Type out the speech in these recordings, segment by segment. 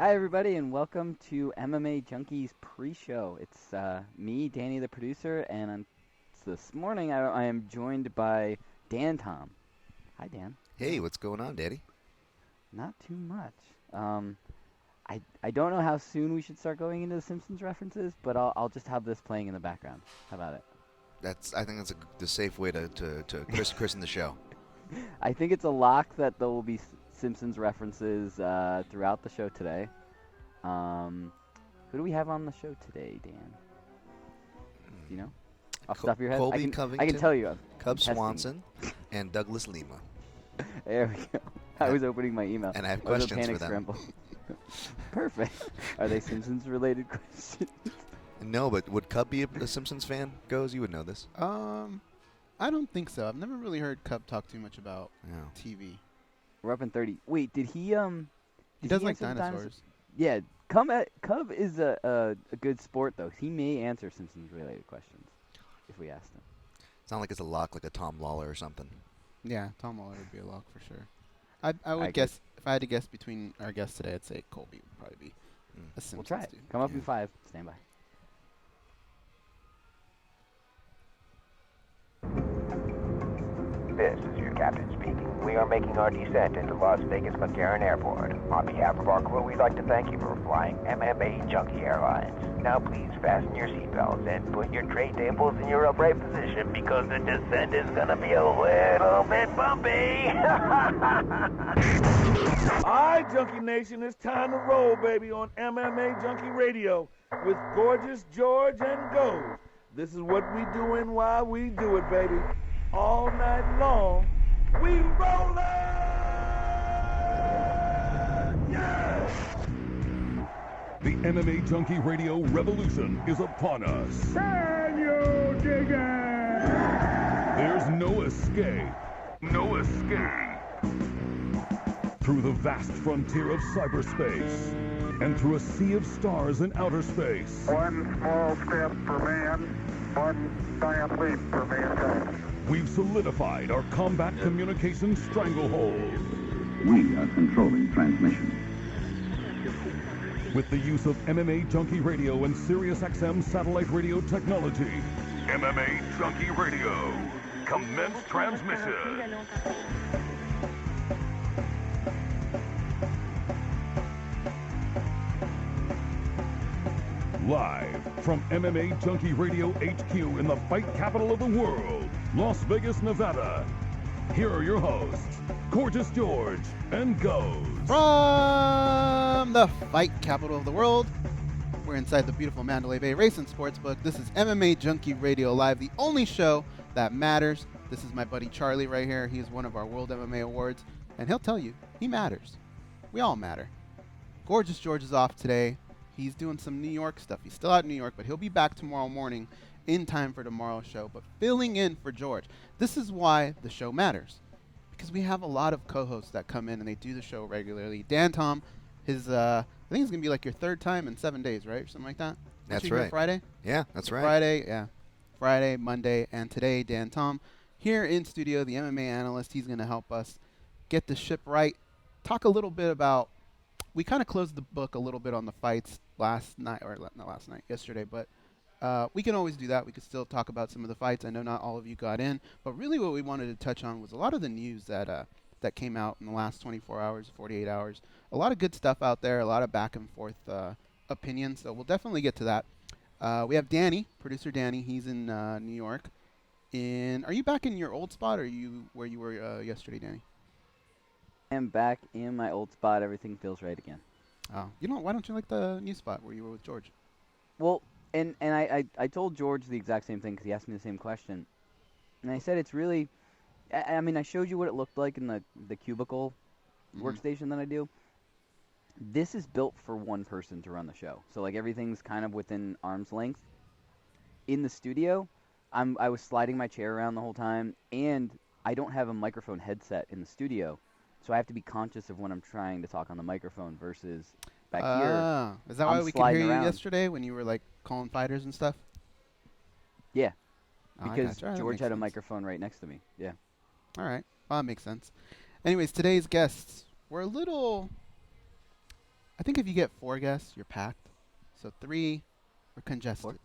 Hi, everybody, and welcome to MMA Junkies pre-show. It's me, Danny, the producer, and this morning I am joined by Dan Tom. Hi, Dan. Hey, what's going on, Daddy? Not too much. I don't know how soon we should start going into the Simpsons references, but I'll just have this playing in the background. How about it? I think that's the safe way to christen the show. I think it's a lock that there will be Simpsons references throughout the show today. Who do we have on the show today, Dan? Do you know? Off the top of your head? Colby Covington, I can tell you. Cub Swanson, and Douglas Lima. There we go. I was opening my email. And I have questions for them. Scramble. Perfect. Are they Simpsons-related questions? No, but would Cub be a Simpsons fan? Goes, you would know this. I don't think so. I've never really heard Cub talk too much about TV. We're up in 30. Wait, did he He does like dinosaurs. Yeah, Cub is a good sport though. He may answer Simpsons-related questions if we ask him. Sound like it's a lock, like a Tom Lawler or something. Yeah, Tom Lawler would be a lock for sure. I would guess, if I had to guess between our guests today, I'd say Colby would probably be a Simpsons We'll try it. dude. Come up in 5. Stand by. This is your captain speaking. We are making our descent into Las Vegas McCarran Airport. On behalf of our crew, we'd like to thank you for flying MMA Junkie Airlines. Now please fasten your seatbelts and put your tray tables in your upright position because the descent is going to be a little bit bumpy. Alright, Junkie Nation, it's time to roll, baby, on MMA Junkie Radio with Gorgeous George and Goes. This is what we doing while we do it, baby. All night long, we rollin'! Yeah! The MMA Junkie Radio revolution is upon us. Can you dig it? There's no escape. No escape. Through the vast frontier of cyberspace and through a sea of stars in outer space. One small step for man, one giant leap for mankind. We've solidified our combat communications stranglehold. We are controlling transmission. With the use of MMA Junkie Radio and SiriusXM satellite radio technology. MMA Junkie Radio. Commence transmission. Live from MMA Junkie Radio HQ in the fight capital of the world, Las Vegas, Nevada. Here are your hosts, Gorgeous George and Goes. From the fight capital of the world, we're inside the beautiful Mandalay Bay Racing Sportsbook. This is MMA Junkie Radio Live, the only show that matters. This is my buddy Charlie right here. He is one of our World MMA Awards, and he'll tell you, he matters. We all matter. Gorgeous George is off today. He's doing some New York stuff. He's still out in New York, but he'll be back tomorrow morning in time for tomorrow's show, but filling in for George. This is why the show matters, because we have a lot of co-hosts that come in and they do the show regularly. Dan Tom, I think it's going to be like your third time in 7 days, right? Or something like that? That's right. Friday? Yeah, that's right. Friday, Monday, and today, Dan Tom, here in studio, the MMA analyst. He's going to help us get the ship right, talk a little bit about, we kind of closed the book a little bit on the fights yesterday, but we can always do that. We could still talk about some of the fights. I know not all of you got in, but really what we wanted to touch on was a lot of the news that came out in the last 24 hours, 48 hours. A lot of good stuff out there, a lot of back and forth opinions, so we'll definitely get to that. We have Danny, producer Danny. He's in New York. Are you back in your old spot, or are you where you were yesterday, Danny? I am back in my old spot. Everything feels right again. Oh, why don't you like the new spot where you were with George? Well, and I told George the exact same thing because he asked me the same question. And I said it's really, I mean, I showed you what it looked like in the cubicle workstation that I do. This is built for one person to run the show. So, like, everything's kind of within arm's length. In the studio, I was sliding my chair around the whole time, and I don't have a microphone headset in the studio. So I have to be conscious of when I'm trying to talk on the microphone versus back here. Is that why we could hear you yesterday when you were like calling fighters and stuff? Yeah, Oh, because gotcha. George had a microphone right next to me. Yeah. All right. Well, that makes sense. Anyways, today's guests were a little I think if you get 4 guests, you're packed. So 3, we're congested. 4.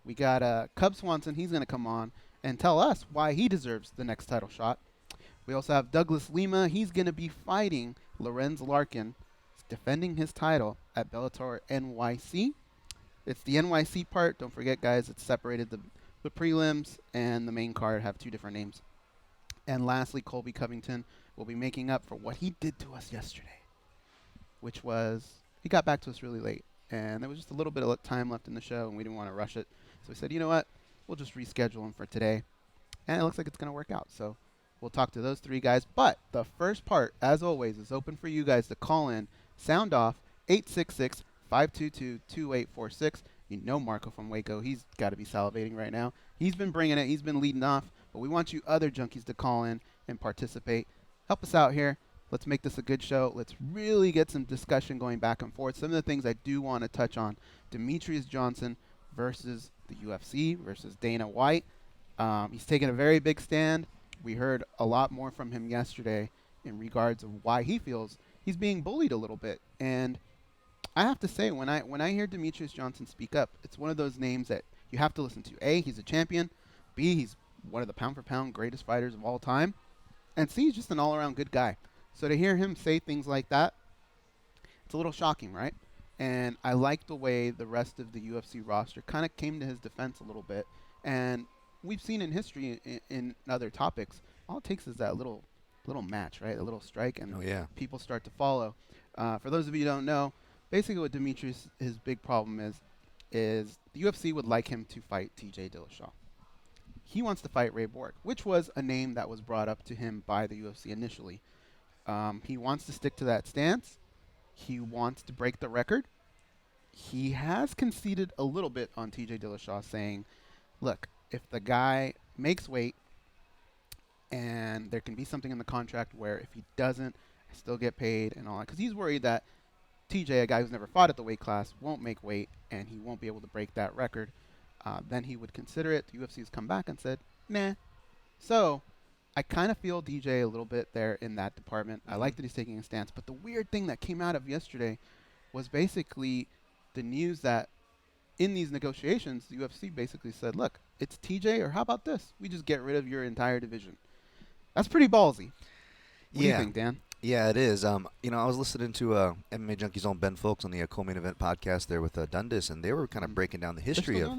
We got Cub Swanson. He's going to come on and tell us why he deserves the next title shot. We also have Douglas Lima. He's going to be fighting Lorenz Larkin, defending his title at Bellator NYC. It's the NYC part. Don't forget, guys, it's separated. The prelims and the main card have 2 different names. And lastly, Colby Covington will be making up for what he did to us yesterday, which was he got back to us really late. And there was just a little bit of time left in the show, and we didn't want to rush it. So we said, you know what? We'll just reschedule him for today. And it looks like it's going to work out. So we'll talk to those 3 guys. But the first part, as always, is open for you guys to call in. Sound off, 866-522-2846. You know Marco from Waco. He's got to be salivating right now. He's been bringing it. He's been leading off. But we want you other junkies to call in and participate. Help us out here. Let's make this a good show. Let's really get some discussion going back and forth. Some of the things I do want to touch on. Demetrius Johnson versus the UFC versus Dana White. He's taken a very big stand. We heard a lot more from him yesterday in regards of why he feels he's being bullied a little bit. And I have to say, when I hear Demetrius Johnson speak up, it's one of those names that you have to listen to. A, he's a champion. B, he's one of the pound-for-pound greatest fighters of all time. And C, he's just an all-around good guy. So to hear him say things like that, it's a little shocking, right? And I like the way the rest of the UFC roster kind of came to his defense a little bit. And we've seen in history in other topics, all it takes is that little match, right? A little strike, and people start to follow. For those of you who don't know, basically what Demetrius, his big problem is the UFC would like him to fight TJ Dillashaw. He wants to fight Ray Borg, which was a name that was brought up to him by the UFC initially. He wants to stick to that stance. He wants to break the record. He has conceded a little bit on TJ Dillashaw, saying, look, if the guy makes weight and there can be something in the contract where if he doesn't, I still get paid and all that. Because he's worried that TJ, a guy who's never fought at the weight class, won't make weight and he won't be able to break that record. Then he would consider it. The UFC has come back and said, nah. So I kind of feel DJ a little bit there in that department. I like that he's taking a stance. But the weird thing that came out of yesterday was basically the news that in these negotiations, the UFC basically said, look, it's TJ, or how about this? We just get rid of your entire division. That's pretty ballsy. What do you think, Dan? Yeah, it is. I was listening to MMA Junkie's own Ben Folks on the Co-Main Event podcast there with Dundas, and they were kind of breaking down the history of.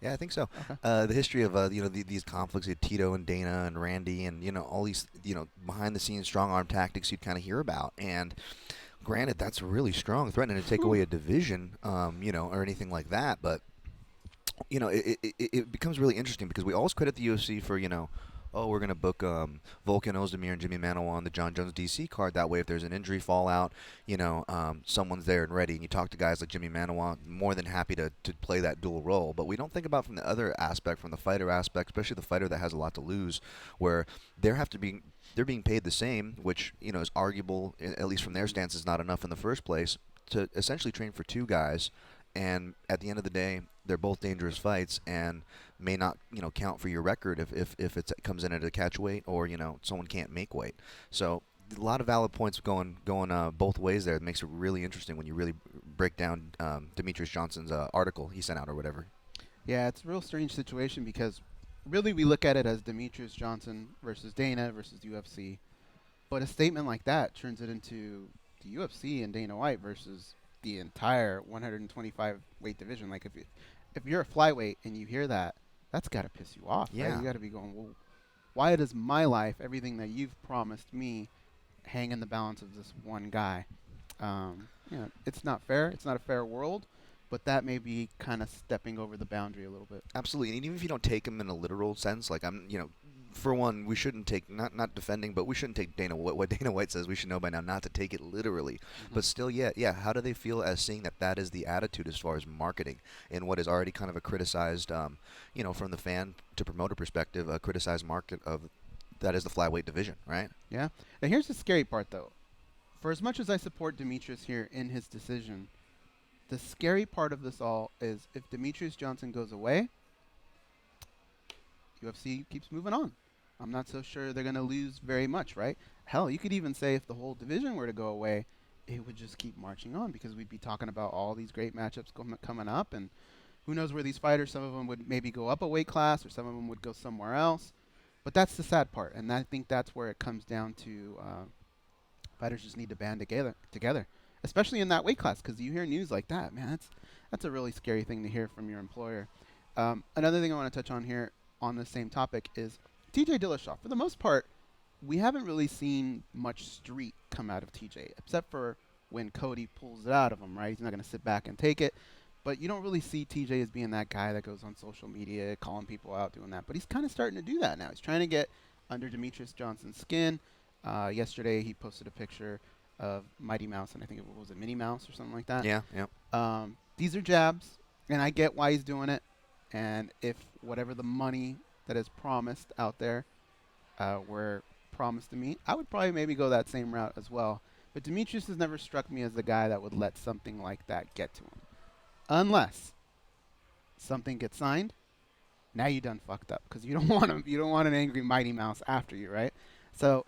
Yeah, I think so. Okay. The history of these conflicts with Tito and Dana and Randy, and all these behind the scenes strong arm tactics you'd kind of hear about. And granted, that's really strong, threatening to take away a division, or anything like that. But it becomes really interesting because we always credit the UFC for we're going to book Volkan Ozdemir and Jimmy Manuwa on the John Jones DC card. That way, if there's an injury fallout, someone's there and ready. And you talk to guys like Jimmy Manuwa, more than happy to play that dual role. But we don't think about from the other aspect, from the fighter aspect, especially the fighter that has a lot to lose, where they're being paid the same, which is arguable, at least from their stance, is not enough in the first place, to essentially train for 2 guys. And at the end of the day, they're both dangerous fights and may not, count for your record if it comes in at a catch weight or, someone can't make weight. So a lot of valid points going both ways there. It makes it really interesting when you really break down Demetrius Johnson's article he sent out or whatever. Yeah, it's a real strange situation because really we look at it as Demetrius Johnson versus Dana versus UFC. But a statement like that turns it into the UFC and Dana White versus the entire 125 weight division. Like if you're a flyweight and you hear that, that's got to piss you off. Yeah. Right? You got to be going, well, why does my life, everything that you've promised me, hang in the balance of this one guy? It's not fair. It's not a fair world, but that may be kind of stepping over the boundary a little bit. Absolutely. And even if you don't take him in a literal sense, like for one, we shouldn't take, not defending, but we shouldn't take what Dana White says we should know by now not to take it literally. Mm-hmm. But still, yeah, how do they feel as seeing that is the attitude as far as marketing in what is already kind of a criticized, from the fan to promoter perspective, a criticized market of that is the flyweight division, right? Yeah. Now here's the scary part, though. For as much as I support Demetrius here in his decision, the scary part of this all is if Demetrius Johnson goes away, UFC keeps moving on. I'm not so sure they're going to lose very much, right? Hell, you could even say if the whole division were to go away, it would just keep marching on because we'd be talking about all these great matchups coming up, and who knows where these fighters, some of them would maybe go up a weight class or some of them would go somewhere else. But that's the sad part, and I think that's where it comes down to fighters just need to band together, especially in that weight class, because you hear news like that, man, that's a really scary thing to hear from your employer. Another thing I want to touch on here on the same topic is TJ Dillashaw. For the most part, we haven't really seen much street come out of TJ, except for when Cody pulls it out of him, right? He's not going to sit back and take it. But you don't really see TJ as being that guy that goes on social media, calling people out, doing that. But he's kind of starting to do that now. He's trying to get under Demetrius Johnson's skin. Yesterday, he posted a picture of Mighty Mouse, and I think it was Minnie Mouse or something like that. Yeah, yeah. These are jabs, and I get why he's doing it. And if whatever the money that is promised out there were promised to me, I would probably maybe go that same route as well. But Demetrius has never struck me as the guy that would let something like that get to him. Unless something gets signed, now you done fucked up because you don't want him. You don't want an angry Mighty Mouse after you, right? So,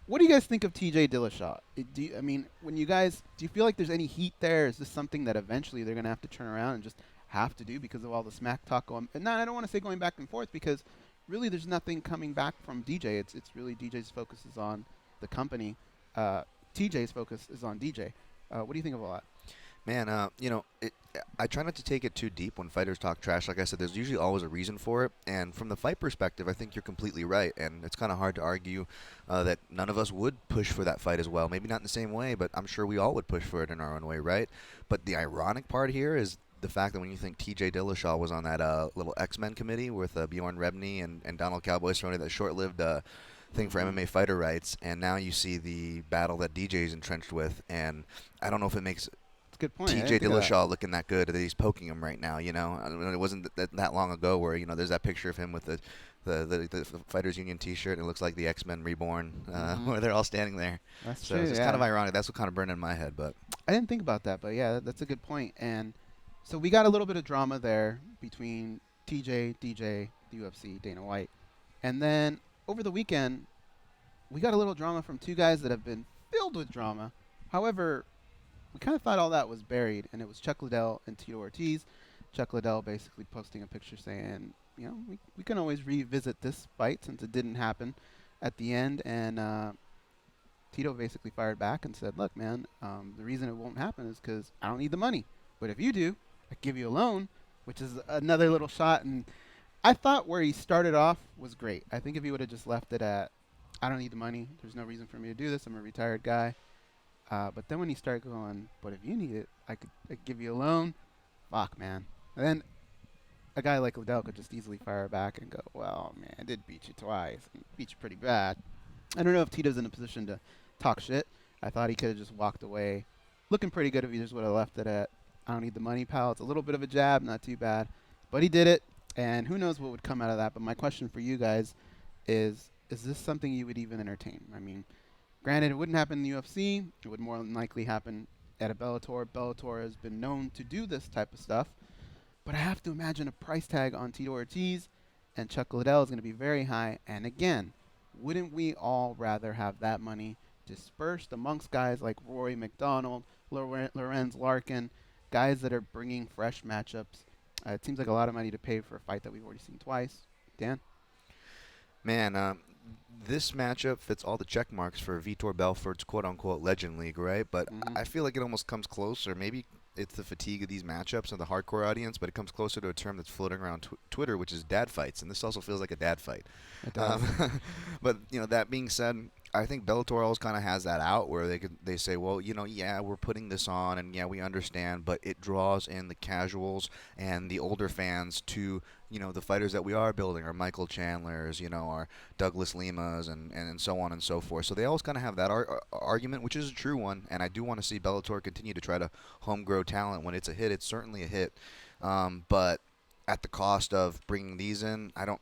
what do you guys think of TJ Dillashaw? Do you feel like there's any heat there? Is this something that eventually they're gonna have to turn around and just have to do because of all the smack talk going? And I don't want to say going back and forth because really there's nothing coming back from DJ. It's really DJ's focus is on the company. TJ's focus is on DJ. What do you think of all that? Man, I try not to take it too deep when fighters talk trash. Like I said, there's usually always a reason for it. And from the fight perspective, I think you're completely right. And it's kind of hard to argue that none of us would push for that fight as well. Maybe not in the same way, but I'm sure we all would push for it in our own way, right? But the ironic part here is the fact that when you think TJ Dillashaw was on that little X-Men committee with Bjorn Rebney and Donald Cowboy Cerrone, that short-lived thing for MMA fighter rights, and now you see the battle that DJ's entrenched with, and I don't know if it makes good point. TJ Dillashaw looking that good that he's poking him right now. You know, it wasn't that long ago where there's that picture of him with the Fighters Union T-shirt, and it looks like the X-Men Reborn, where they're all standing there. That's so true. It's kind of ironic. That's what kind of burned in my head. But I didn't think about that, but yeah, that's a good point. And so we got a little bit of drama there between TJ, DJ, the UFC, Dana White, and then over the weekend we got a little drama from two guys that have been filled with drama. However, we kind of thought all that was buried, and it was Chuck Liddell and Tito Ortiz. Chuck Liddell basically posting a picture saying, we can always revisit this fight since it didn't happen at the end. And Tito basically fired back and said, look, man, the reason it won't happen is because I don't need the money. But if you do, I give you a loan, which is another little shot. And I thought where he started off was great. I think if he would have just left it at, I don't need the money, there's no reason for me to do this, I'm a retired guy. But then when he started going, but if you need it, I could give you a loan. Fuck, man. And then a guy like Liddell could just easily fire back and go, well, man, I did beat you twice. I beat you pretty bad. I don't know if Tito's in a position to talk shit. I thought he could have just walked away looking pretty good if he just would have left it at, I don't need the money, pal. It's a little bit of a jab, not too bad. But he did it, and who knows what would come out of that. But my question for you guys is this something you would even entertain? I mean, granted, it wouldn't happen in the UFC. It would more than likely happen at a Bellator. Bellator has been known to do this type of stuff. But I have to imagine a price tag on Tito Ortiz and Chuck Liddell is going to be very high. And again, wouldn't we all rather have that money dispersed amongst guys like Rory McDonald, Lorenz Larkin, guys that are bringing fresh matchups? It seems like a lot of money to pay for a fight that we've already seen twice. Dan? Man, this matchup fits all the check marks for Vitor Belfort's quote-unquote legend league, right? But I feel like it almost comes close, or maybe it's the fatigue of these matchups and the hardcore audience, but it comes closer to a term that's floating around Twitter, which is dad fights, and this also feels like a dad fight. It does. But that being said, I think Bellator always kind of has that out where they say, well, yeah, we're putting this on, and yeah, we understand, but it draws in the casuals and the older fans to the fighters that we are building, our Michael Chandlers, our Douglas Limas, and so on and so forth. So they always kind of have that argument, which is a true one, and I do want to see Bellator continue to try to home grow talent. When it's a hit, it's certainly a hit, but at the cost of bringing these in, I don't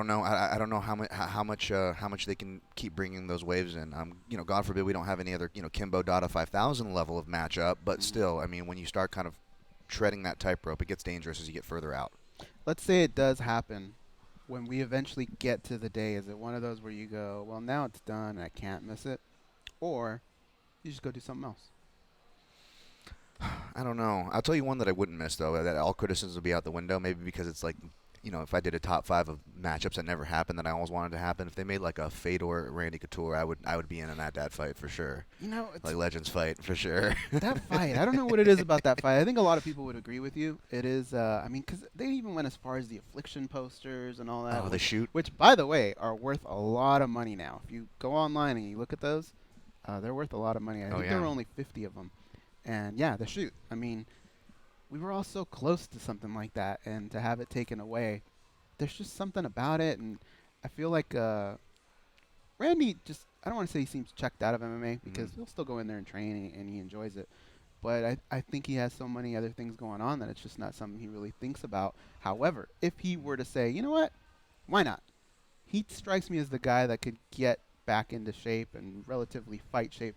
know. I don't know how much they can keep bringing those waves in. God forbid we don't have any other Kimbo Dada 5000 level of matchup, but still, I mean, when you start kind of treading that tightrope, it gets dangerous as you get further out. Let's say it does happen. When we eventually get to the day, is it one of those where you go, well, now it's done, and I can't miss it? Or you just go do something else. I don't know. I'll tell you one that I wouldn't miss, though, that all criticisms would be out the window, maybe because it's like, if I did a top 5 of matchups that never happened that I always wanted to happen, if they made like a Fedor Randy Couture, I would be in on that fight for sure. It's like Legends fight for sure. that fight. I don't know what it is about that fight. I think a lot of people would agree with you. It is. Because they even went as far as the Affliction posters and all that. Oh, the shoot. Which, by the way, are worth a lot of money now. If you go online and you look at those, they're worth a lot of money. I think there were only 50 of them. And yeah, the shoot. I mean, we were all so close to something like that, and to have it taken away, there's just something about it. And I feel like Randy I don't want to say he seems checked out of MMA because he'll still go in there and train and he enjoys it. But I think he has so many other things going on that it's just not something he really thinks about. However, if he were to say, you know what, why not? He strikes me as the guy that could get back into shape and relatively fight shape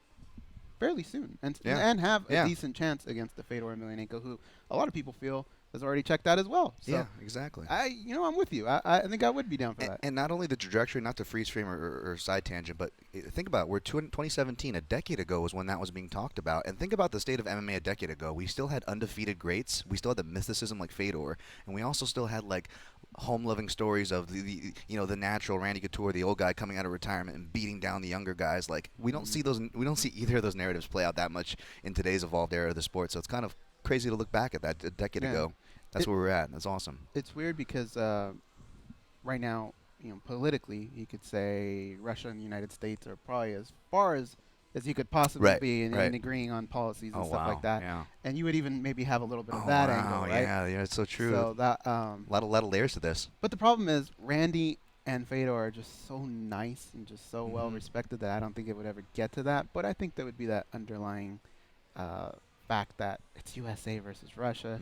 fairly soon and have a decent chance against the Fedor Emelianenko, who a lot of people feel has already checked out as well. So yeah, exactly. I'm with you. I think I would be down for that. And not only the trajectory, not to freeze frame or side tangent, but think about it. We're 2017, a decade ago was when that was being talked about. And think about the state of MMA a decade ago. We still had undefeated greats. We still had the mysticism like Fedor. And we also still had like home-loving stories of the natural Randy Couture, the old guy coming out of retirement and beating down the younger guys. Like we don't see either of those narratives play out that much in today's evolved era of the sport. So it's kind of crazy to look back at that a decade ago. That's where we're at. That's awesome. It's weird because right now, politically, you could say Russia and the United States are probably as far as you could possibly be in agreeing on policies and stuff like that. Yeah. And you would even maybe have a little bit of that angle, right? Yeah, it's so true. So that a lot of layers to this. But the problem is Randy and Fedor are just so nice and just so well respected that I don't think it would ever get to that. But I think there would be that underlying fact that it's USA versus Russia.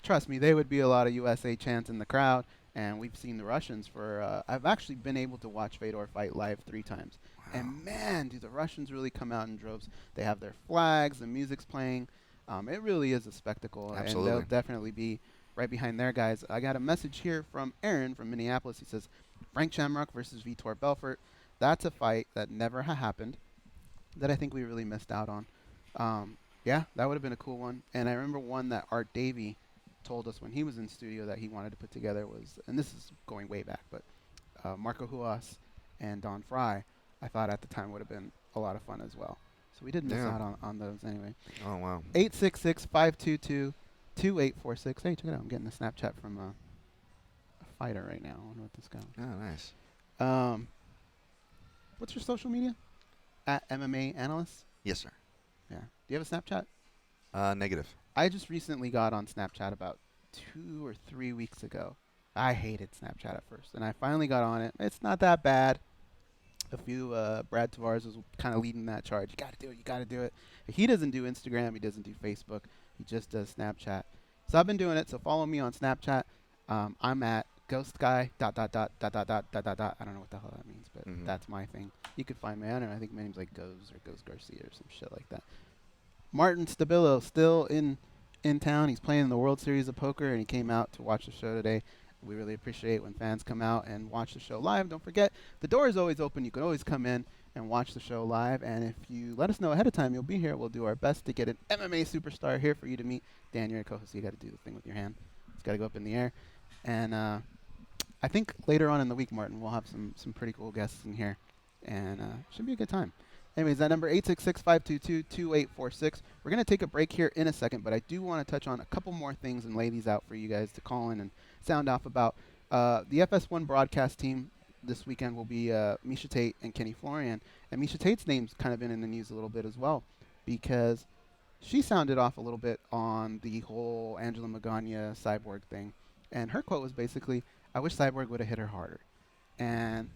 Trust me, there would be a lot of USA chants in the crowd, and we've seen the Russians for I've actually been able to watch Fedor fight live 3 times. Wow. And man, do the Russians really come out in droves. They have their flags, the music's playing. It really is a spectacle. Absolutely. And they'll definitely be right behind their guys. I got a message here from Aaron from Minneapolis. He says, Frank Shamrock versus Vitor Belfort. That's a fight that never happened that I think we really missed out on. Yeah, that would have been a cool one. And I remember one that Art Davey told us when he was in studio that he wanted to put together was, and this is going way back, but Marco Huas and Don Fry, I thought at the time would have been a lot of fun as well. So we did miss out on those anyway. Oh, wow. 866-522-2846. Hey, check it out. I'm getting a Snapchat from a fighter right now. I wonder what this guy. Oh, nice. What's your social media? At MMA Analyst? Yes, sir. Yeah. Do you have a Snapchat? Negative. I just recently got on Snapchat about 2 or 3 weeks ago. I hated Snapchat at first, and I finally got on it. It's not that bad. A few, Brad Tavares was kind of leading that charge. You got to do it. You got to do it. He doesn't do Instagram. He doesn't do Facebook. He just does Snapchat. So I've been doing it. So follow me on Snapchat. I'm at ghostguy ... I don't know what the hell that means, but that's my thing. You could find me on it. I think my name's like Goes or Goes Garcia or some shit like that. Martin Stabillo still in town. He's playing in the World Series of Poker, and he came out to watch the show today. We really appreciate when fans come out and watch the show live. Don't forget, the door is always open. You can always come in and watch the show live. And if you let us know ahead of time you'll be here, we'll do our best to get an MMA superstar here for you to meet. Dan, you're a co-host, so you got to do the thing with your hand. It's got to go up in the air. And I think later on in the week, Martin, we'll have some pretty cool guests in here. And should be a good time. Anyways, that number 866-522-2846. We're going to take a break here in a second, but I do want to touch on a couple more things and lay these out for you guys to call in and sound off about. The FS1 broadcast team this weekend will be Miesha Tate and Kenny Florian. And Miesha Tate's name's kind of been in the news a little bit as well because she sounded off a little bit on the whole Angela Magana Cyborg thing. And her quote was basically, I wish Cyborg would have hit her harder. And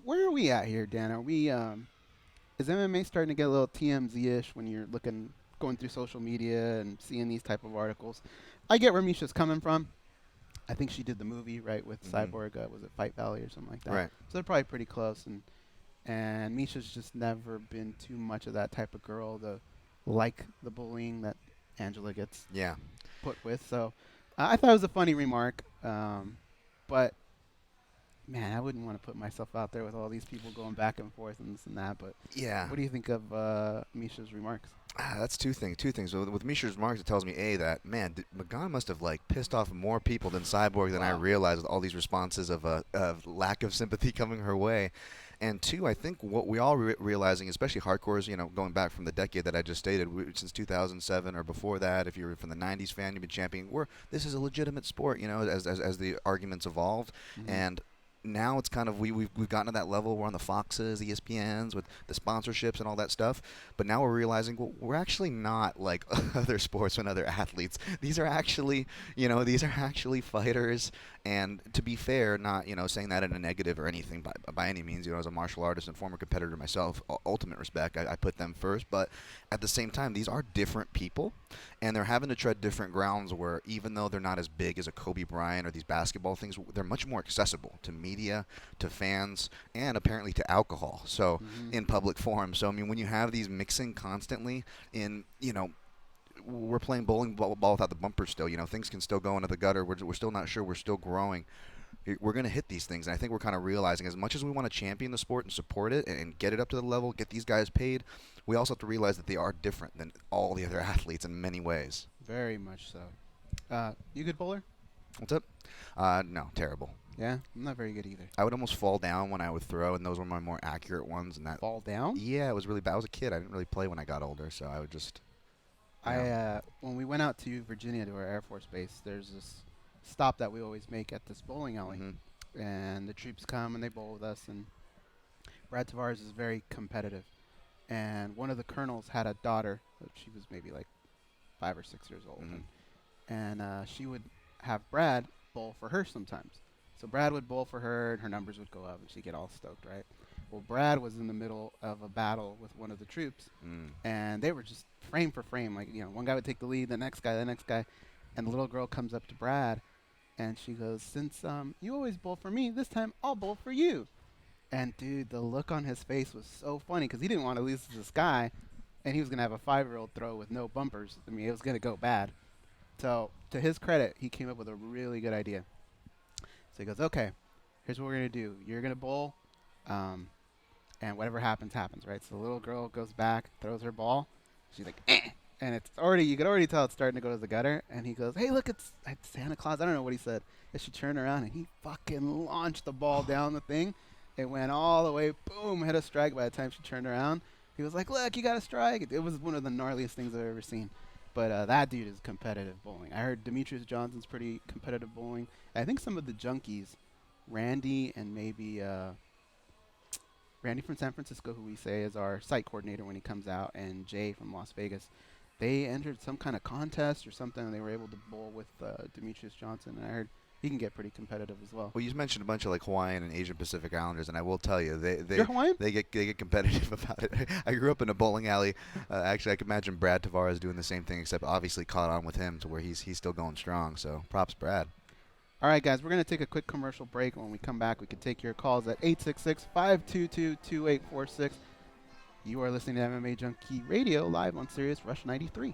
where are we at here, Dan? Are we... is MMA starting to get a little TMZ-ish when you're going through social media and seeing these type of articles? I get where Misha's coming from. I think she did the movie, right, with Cyborg. Was it Fight Valley or something like that? Right. So they're probably pretty close. And Misha's just never been too much of that type of girl, the bullying that Angela gets put with. So I thought it was a funny remark. But man, I wouldn't want to put myself out there with all these people going back and forth and this and that. But Yeah. what do you think of Misha's remarks? That's two things. With Misha's remarks, it tells me that man, Magan must have like pissed off more people than Cyborg than I realized with all these responses of lack of sympathy coming her way. And two, I think what we all realizing, especially hardcores, going back from the decade that I just stated, since 2007 or before that, if you're from the 90s fan, you've been championing. This is a legitimate sport, as the arguments evolved, and now it's kind of we've gotten to that level. We're on the Foxes, ESPNs with the sponsorships and all that stuff. But now we're realizing, well, we're actually not like other sports and other athletes. These are actually, fighters. And to be fair, not saying that in a negative or anything by any means. As a martial artist and former competitor myself, ultimate respect. I put them first. But at the same time, these are different people, and they're having to tread different grounds. Where even though they're not as big as a Kobe Bryant or these basketball things, they're much more accessible to media, to fans, and apparently to alcohol. So in public forums. So I mean, when you have these mixing constantly in we're playing bowling ball without the bumpers still. Things can still go into the gutter. We're still not sure. We're still growing. We're going to hit these things. And I think we're kind of realizing as much as we want to champion the sport and support it and get it up to the level, get these guys paid, we also have to realize that they are different than all the other athletes in many ways. Very much so. You good bowler? What's up? No, terrible. Yeah, I'm not very good either. I would almost fall down when I would throw, and those were my more accurate ones. And that fall down? Yeah, it was really bad. I was a kid. I didn't really play when I got older, so I would just... when we went out to Virginia to our Air Force base, there's this stop that we always make at this bowling alley, and the troops come and they bowl with us. And Brad Tavares is very competitive, and one of the colonels had a daughter. She was maybe like 5 or 6 years old, and she would have Brad bowl for her sometimes. So Brad would bowl for her, and her numbers would go up, and she'd get all stoked, right? Well, Brad was in the middle of a battle with one of the troops, and they were just frame for frame. Like, one guy would take the lead, the next guy, and the little girl comes up to Brad, and she goes, since you always bowl for me, this time I'll bowl for you. And, dude, the look on his face was so funny because he didn't want to lose to this guy, and he was going to have a 5-year-old throw with no bumpers. I mean, it was going to go bad. So, to his credit, he came up with a really good idea. So he goes, okay, here's what we're going to do. You're going to bowl, and whatever happens, happens, right? So the little girl goes back, throws her ball. She's like, eh! And it's already, you could already tell it's starting to go to the gutter. And he goes, hey, look, it's Santa Claus. I don't know what he said. And she turned around, and he fucking launched the ball down the thing. It went all the way, boom, hit a strike by the time she turned around. He was like, look, you got a strike. It was one of the gnarliest things I've ever seen. But that dude is competitive bowling. I heard Demetrius Johnson's pretty competitive bowling. I think some of the junkies, Randy and maybe Randy from San Francisco, who we say is our site coordinator when he comes out, and Jay from Las Vegas, they entered some kind of contest or something, and they were able to bowl with Demetrius Johnson. And I heard he can get pretty competitive as well. Well, you mentioned a bunch of like Hawaiian and Asian Pacific Islanders, and I will tell you, You're Hawaiian? They get competitive about it. I grew up in a bowling alley. Actually, I could imagine Brad Tavares doing the same thing, except obviously caught on with him to where he's still going strong. So props, Brad. All right, guys, we're going to take a quick commercial break. When we come back, we can take your calls at 866-522-2846. You are listening to MMA Junkie Radio live on Sirius Rush 93.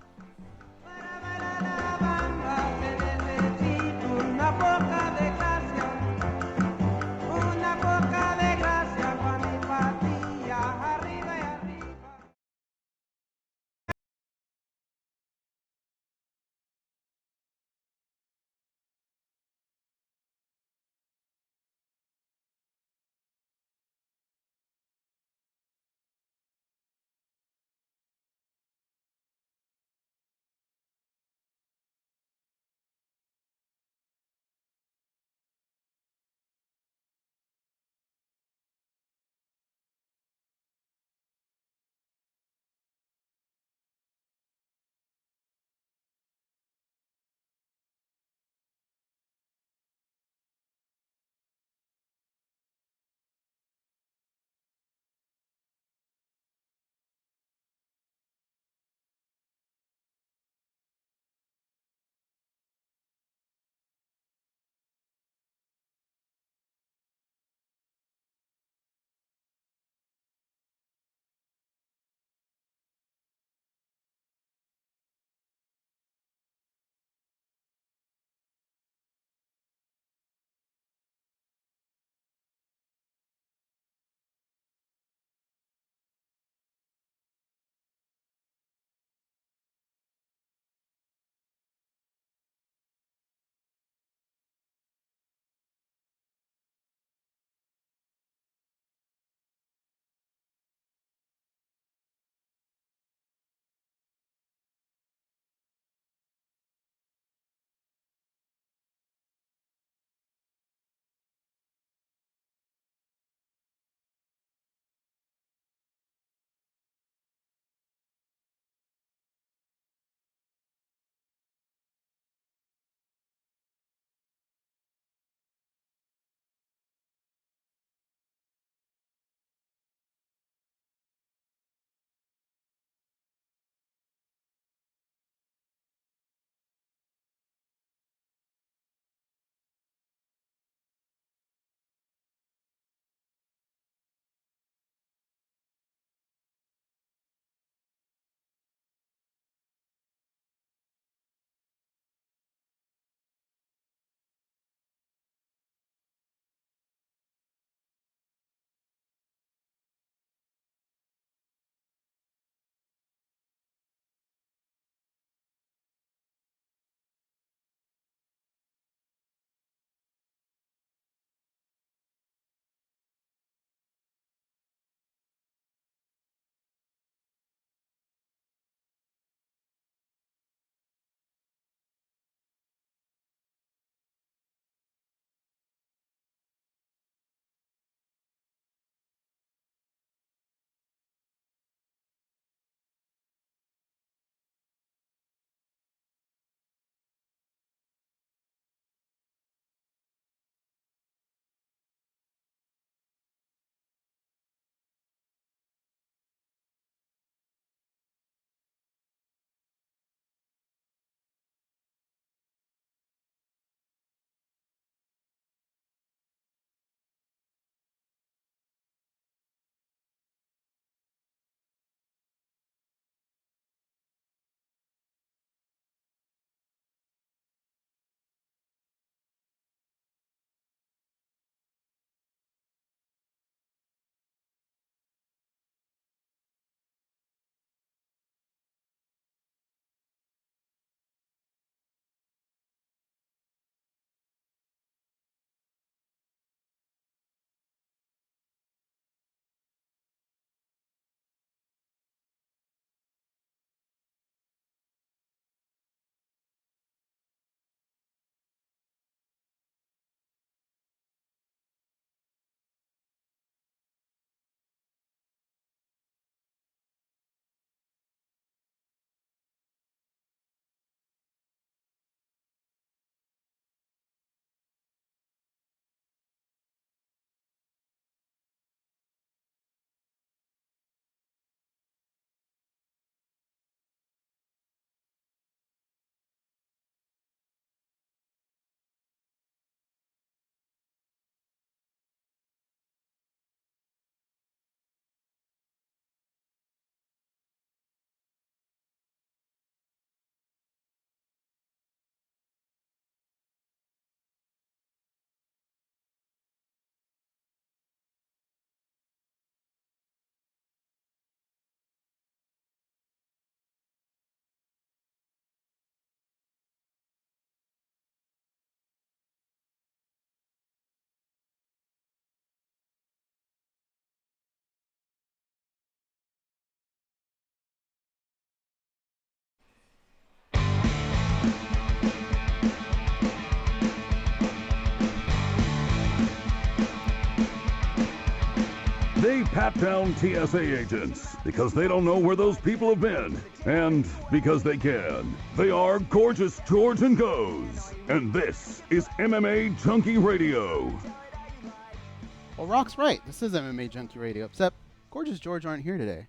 pat down TSA agents because they don't know where those people have been. And because they can. They are Gorgeous George and Goes. And this is MMA Junkie Radio. Well, Rock's right. This is MMA Junkie Radio, except Gorgeous George aren't here today.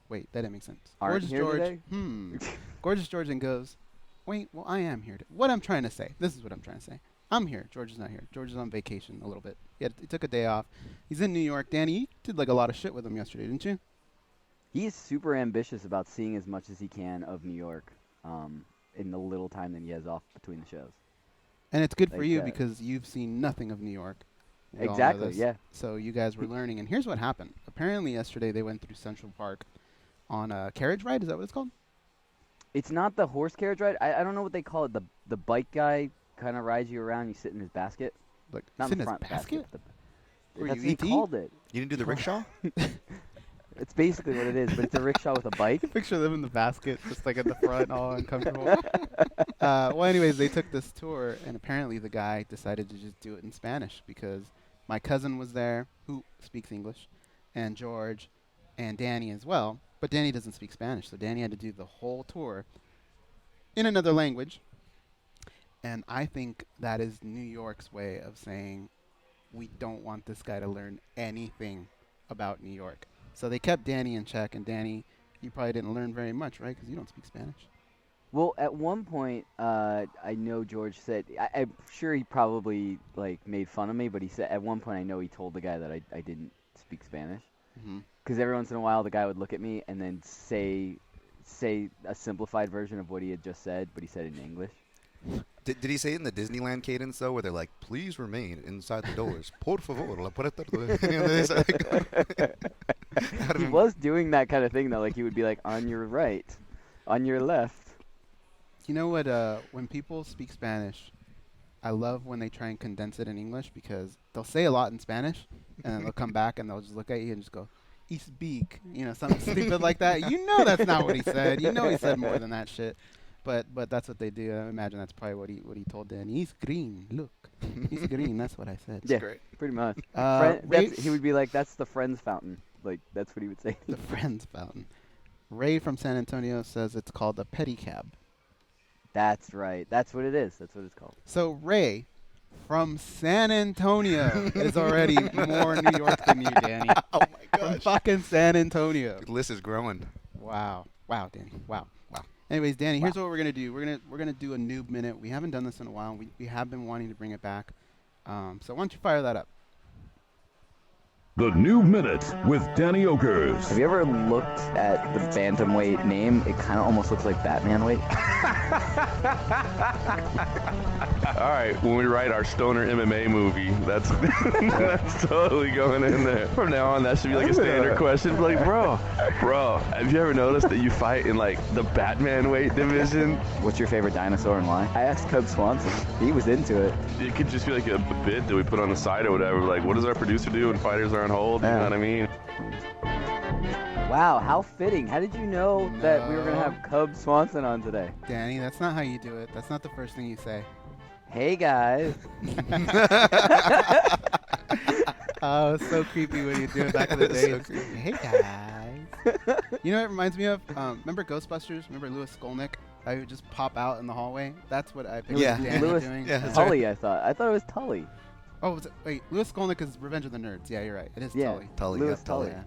Wait, that didn't make sense. Aren't Gorgeous here George. today? Gorgeous George and Goes. Wait, well, I am here. What I'm trying to say. This is what I'm trying to say. I'm here. George is not here. George is on vacation a little bit. He took a day off. He's in New York. Danny, you did like a lot of shit with him yesterday, didn't you? He's super ambitious about seeing as much as he can of New York in the little time that he has off between the shows. And it's good for you because you've seen nothing of New York. We all know Exactly, this. yeah. So you guys were learning. And here's what happened. Apparently yesterday they went through Central Park on a carriage ride. Is that what it's called? It's not the horse carriage ride. I don't know what they call it. The bike guy kind of rides you around. You sit in his basket. Like, Not sit in in the his front basket? Were That's you what he ET? called it. You didn't do the rickshaw? It's basically what it is, but it's a rickshaw with a bike. Picture them in the basket, just like at the front, all uncomfortable. Well, anyways, they took this tour, and apparently the guy decided to just do it in Spanish because my cousin was there, who speaks English, and George, and Danny as well. But Danny doesn't speak Spanish, so Danny had to do the whole tour in another language. And I think that is New York's way of saying we don't want this guy to learn anything about New York. So they kept Danny in check, and Danny, you probably didn't learn very much, right? Because you don't speak Spanish. Well, at one point, I know George said, I'm sure he probably like made fun of me, but he said at one point I know he told the guy that I didn't speak Spanish. Because every once in a while the guy would look at me and then say a simplified version of what he had just said, but he said it in English. Did he say it in the Disneyland cadence, though, where they're like, please remain inside the doors. Por favor, la puerta. He was doing that kind of thing, though. Like, he would be like, on your right, on your left. You know what? When people speak Spanish, I love when they try and condense it in English because they'll say a lot in Spanish, and then they'll come back and they'll just look at you and just go, "Y speak," something stupid like that. You know that's not what he said. You know he said more than that shit. But that's what they do. I imagine that's probably what he told Danny. He's green. Look, he's green. That's what I said. Yeah, great. Pretty much. Ray, he would be like, "That's the Friends fountain." Like, that's what he would say. the Friends fountain. Ray from San Antonio says it's called a pedicab. That's right. That's what it is. That's what it's called. So Ray from San Antonio is already more New York than you, Danny. Oh, my From gosh. fucking San Antonio. The list is growing. Wow, Danny. Wow. Anyways, Danny, here's what we're gonna do. We're gonna do a noob minute. We haven't done this in a while. We have been wanting to bring it back. So why don't you fire that up? The Noob Minute with Danny Okers. Have you ever looked at the bantamweight name? It kind of almost looks like Batman weight. All right, when we write our stoner MMA movie, that's that's totally going in there. From now on, that should be like a standard question. Like, bro, have you ever noticed that you fight in like the Batman weight division? What's your favorite dinosaur and why? I asked Cub Swanson. He was into it. It could just be like a bit that we put on the side or whatever. Like, what does our producer do when fighters are on hold? You know what I mean? Wow, how fitting. How did you know that we were going to have Cub Swanson on today? Danny, that's not how you do it. That's not the first thing you say. Hey, guys. Oh, it's so creepy when you do it back in the day. Hey, guys. You know what it reminds me of? Remember Ghostbusters? Remember Louis Skolnick? I would just pop out in the hallway. That's what I pictured Danny Louis doing. Tully, I thought it was Tully. Oh, wait, Louis Skolnick is Revenge of the Nerds. Yeah, you're right. It is Tully. Louis Tully. Yeah.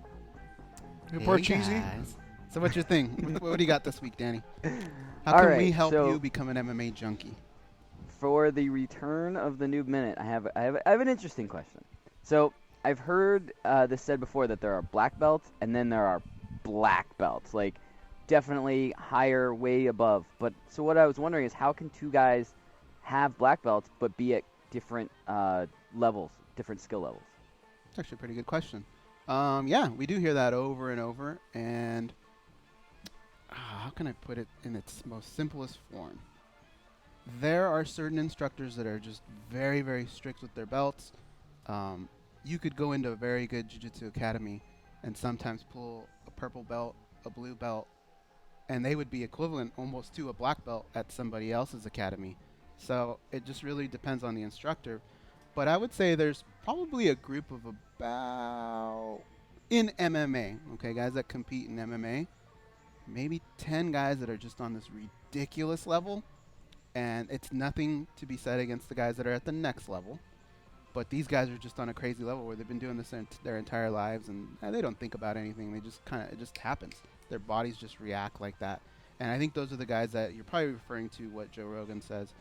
Poor cheesy. Guys. So what's your thing? what do you got this week, Danny? How All can right, we help so you become an MMA junkie? For the return of the Noob Minute, I have an interesting question. So I've heard this said before that there are black belts and then there are black belts, like definitely higher, way above. But so what I was wondering is how can two guys have black belts but be at different levels, different skill levels? That's actually a pretty good question. Yeah, we do hear that over and over. And how can I put it in its most simplest form? There are certain instructors that are just very, very strict with their belts. You could go into a very good jiu-jitsu academy and sometimes pull a purple belt, a blue belt, and they would be equivalent almost to a black belt at somebody else's academy. So it just really depends on the instructor. But I would say there's probably a group of about, in MMA, okay, guys that compete in MMA, maybe 10 guys that are just on this ridiculous level, and it's nothing to be said against the guys that are at the next level, but these guys are just on a crazy level where they've been doing this their entire lives, and they don't think about anything. They just it just happens. Their bodies just react like that. And I think those are the guys that you're probably referring to what Joe Rogan says.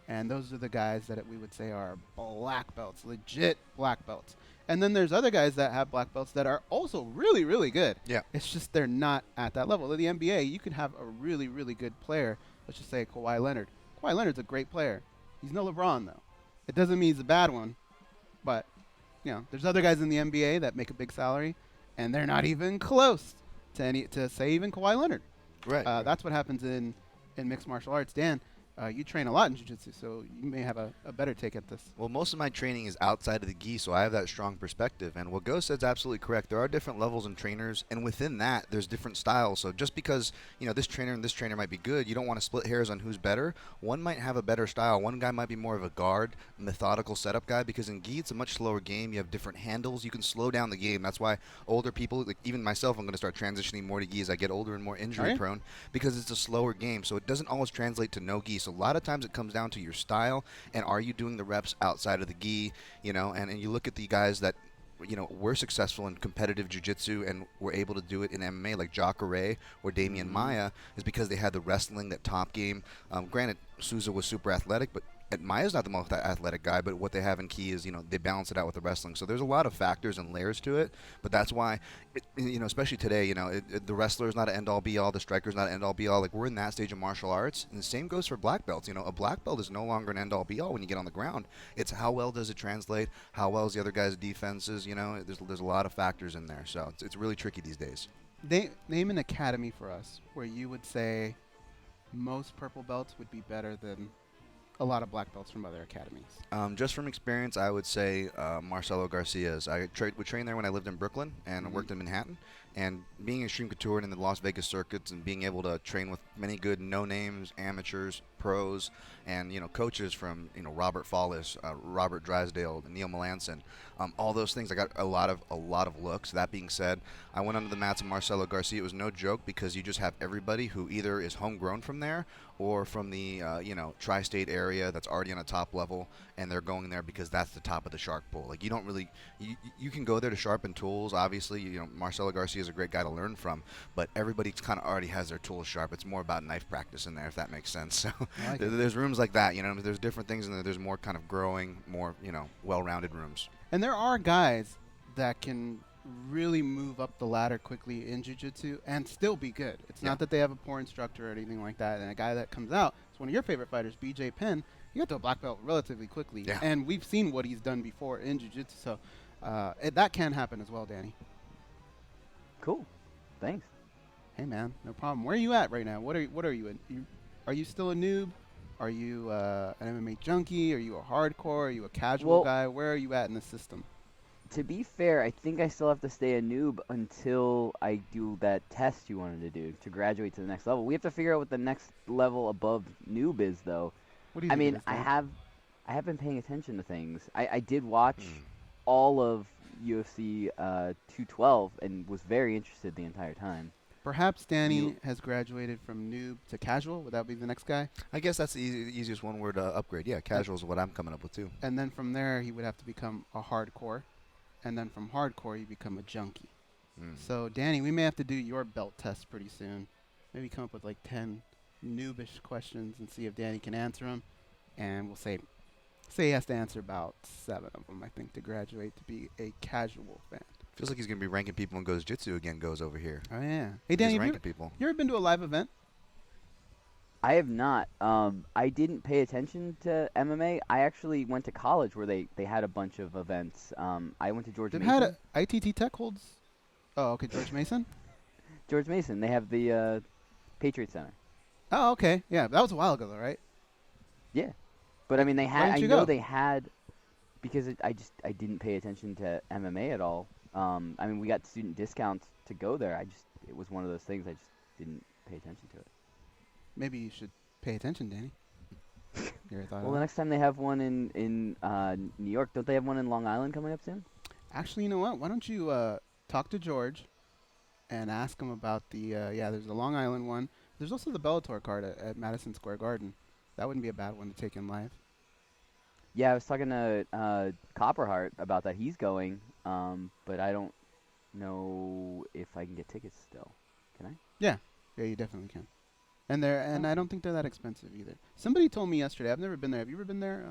And those are the guys that we would say are black belts, legit black belts. And then there's other guys that have black belts that are also really, really good. Yeah. It's just they're not at that level. In the NBA, you could have a really, really good player. Let's just say Kawhi Leonard. Kawhi Leonard's a great player. He's no LeBron, though. It doesn't mean he's a bad one. But, there's other guys in the NBA that make a big salary, and they're not even close to say even Kawhi Leonard. Right. That's what happens in mixed martial arts. Dan, you train a lot in jiu-jitsu, so you may have a better take at this. Well, most of my training is outside of the gi, so I have that strong perspective. And what Go said is absolutely correct. There are different levels in trainers, and within that, there's different styles. So just because, this trainer and this trainer might be good, you don't want to split hairs on who's better. One might have a better style. One guy might be more of a guard, methodical setup guy, because in gi, it's a much slower game. You have different handles. You can slow down the game. That's why older people, like even myself, I'm going to start transitioning more to gi as I get older and more injury prone, because it's a slower game. So it doesn't always translate to no gi. So a lot of times it comes down to your style and are you doing the reps outside of the gi, and you look at the guys that were successful in competitive jiu-jitsu and were able to do it in MMA, like Jacare or Damian Maia, is because they had the wrestling, that top game. Granted, Souza was super athletic, but Maya's not the most athletic guy, but what they have in key is, they balance it out with the wrestling. So there's a lot of factors and layers to it, but that's why, especially today, the wrestler is not an end-all be-all, the striker is not an end-all be-all. Like, we're in that stage of martial arts, and the same goes for black belts. A black belt is no longer an end-all be-all when you get on the ground. It's how well does it translate, how well is the other guy's defenses, there's a lot of factors in there. So it's really tricky these days. Name an academy for us where you would say most purple belts would be better than a lot of black belts from other academies. Just from experience, I would say Marcelo Garcia's. I would train there when I lived in Brooklyn and worked in Manhattan. And being Extreme Couture and in the Las Vegas circuits and being able to train with many good no-names, amateurs, pros, and coaches from Robert Follis, Robert Drysdale, Neil Melanson, all those things. I got a lot of looks. That being said, I went under the mats of Marcelo Garcia. It was no joke because you just have everybody who either is homegrown from there or from the tri-state area that's already on a top level, and they're going there because that's the top of the shark pool. Like, you don't really you can go there to sharpen tools. Obviously, Marcelo Garcia is a great guy to learn from, but everybody kind of already has their tools sharp. It's more about knife practice in there, if that makes sense. So there's rooms like that. There's different things in there. There's more kind of growing, more well-rounded rooms. And there are guys that can really move up the ladder quickly in jiu-jitsu and still be good. It's not that they have a poor instructor or anything like that. And a guy that comes out, it's one of your favorite fighters, BJ Penn, he got to a black belt relatively quickly. Yeah. And we've seen what he's done before in jiu-jitsu. So that can happen as well, Danny. Cool. Thanks. Hey, man, no problem. Where are you at right now? What are you in? Are you still a noob? Are you an MMA junkie? Are you a hardcore? Are you a casual guy? Where are you at in the system? To be fair, I think I still have to stay a noob until I do that test you wanted to do to graduate to the next level. We have to figure out what the next level above noob is, though. What do you think? I have been paying attention to things. I did watch all of UFC 212 and was very interested the entire time. Perhaps Danny has graduated from noob to casual. Would that be the next guy? I guess that's the easiest one word upgrade. Yeah, casual is what I'm coming up with, too. And then from there, he would have to become a hardcore. And then from hardcore, you become a junkie. So, Danny, we may have to do your belt test pretty soon. Maybe come up with like 10 noobish questions and see if Danny can answer them. And we'll say he has to answer about 7 of them, I think, to graduate to be a casual fan. Feels like he's going to be ranking people in Goes Jitsu again, Goes over here. Oh, yeah. Hey, Danny, you ever been to a live event? I have not. I didn't pay attention to MMA. I actually went to college where they had a bunch of events. I went to George Mason. ITT Tech holds? Oh, okay, George Mason? George Mason. They have the Patriot Center. Oh, okay. Yeah, that was a while ago, though, right? Yeah. But, I mean, they had. I know they had, because I didn't pay attention to MMA at all. I mean, we got student discounts to go there. It was one of those things I just didn't pay attention to it. Maybe you should pay attention, Danny. You ever thought well, the next time they have one in New York, don't they have one in Long Island coming up soon? Actually, you know what? Why don't you talk to George and ask him about the, there's the Long Island one. There's also the Bellator card at Madison Square Garden. That wouldn't be a bad one to take in live. Yeah, I was talking to Copperheart about that. He's going, but I don't know if I can get tickets still. Can I? Yeah, you definitely can. And I don't think they're that expensive either. Somebody told me yesterday. I've never been there. Have you ever been there,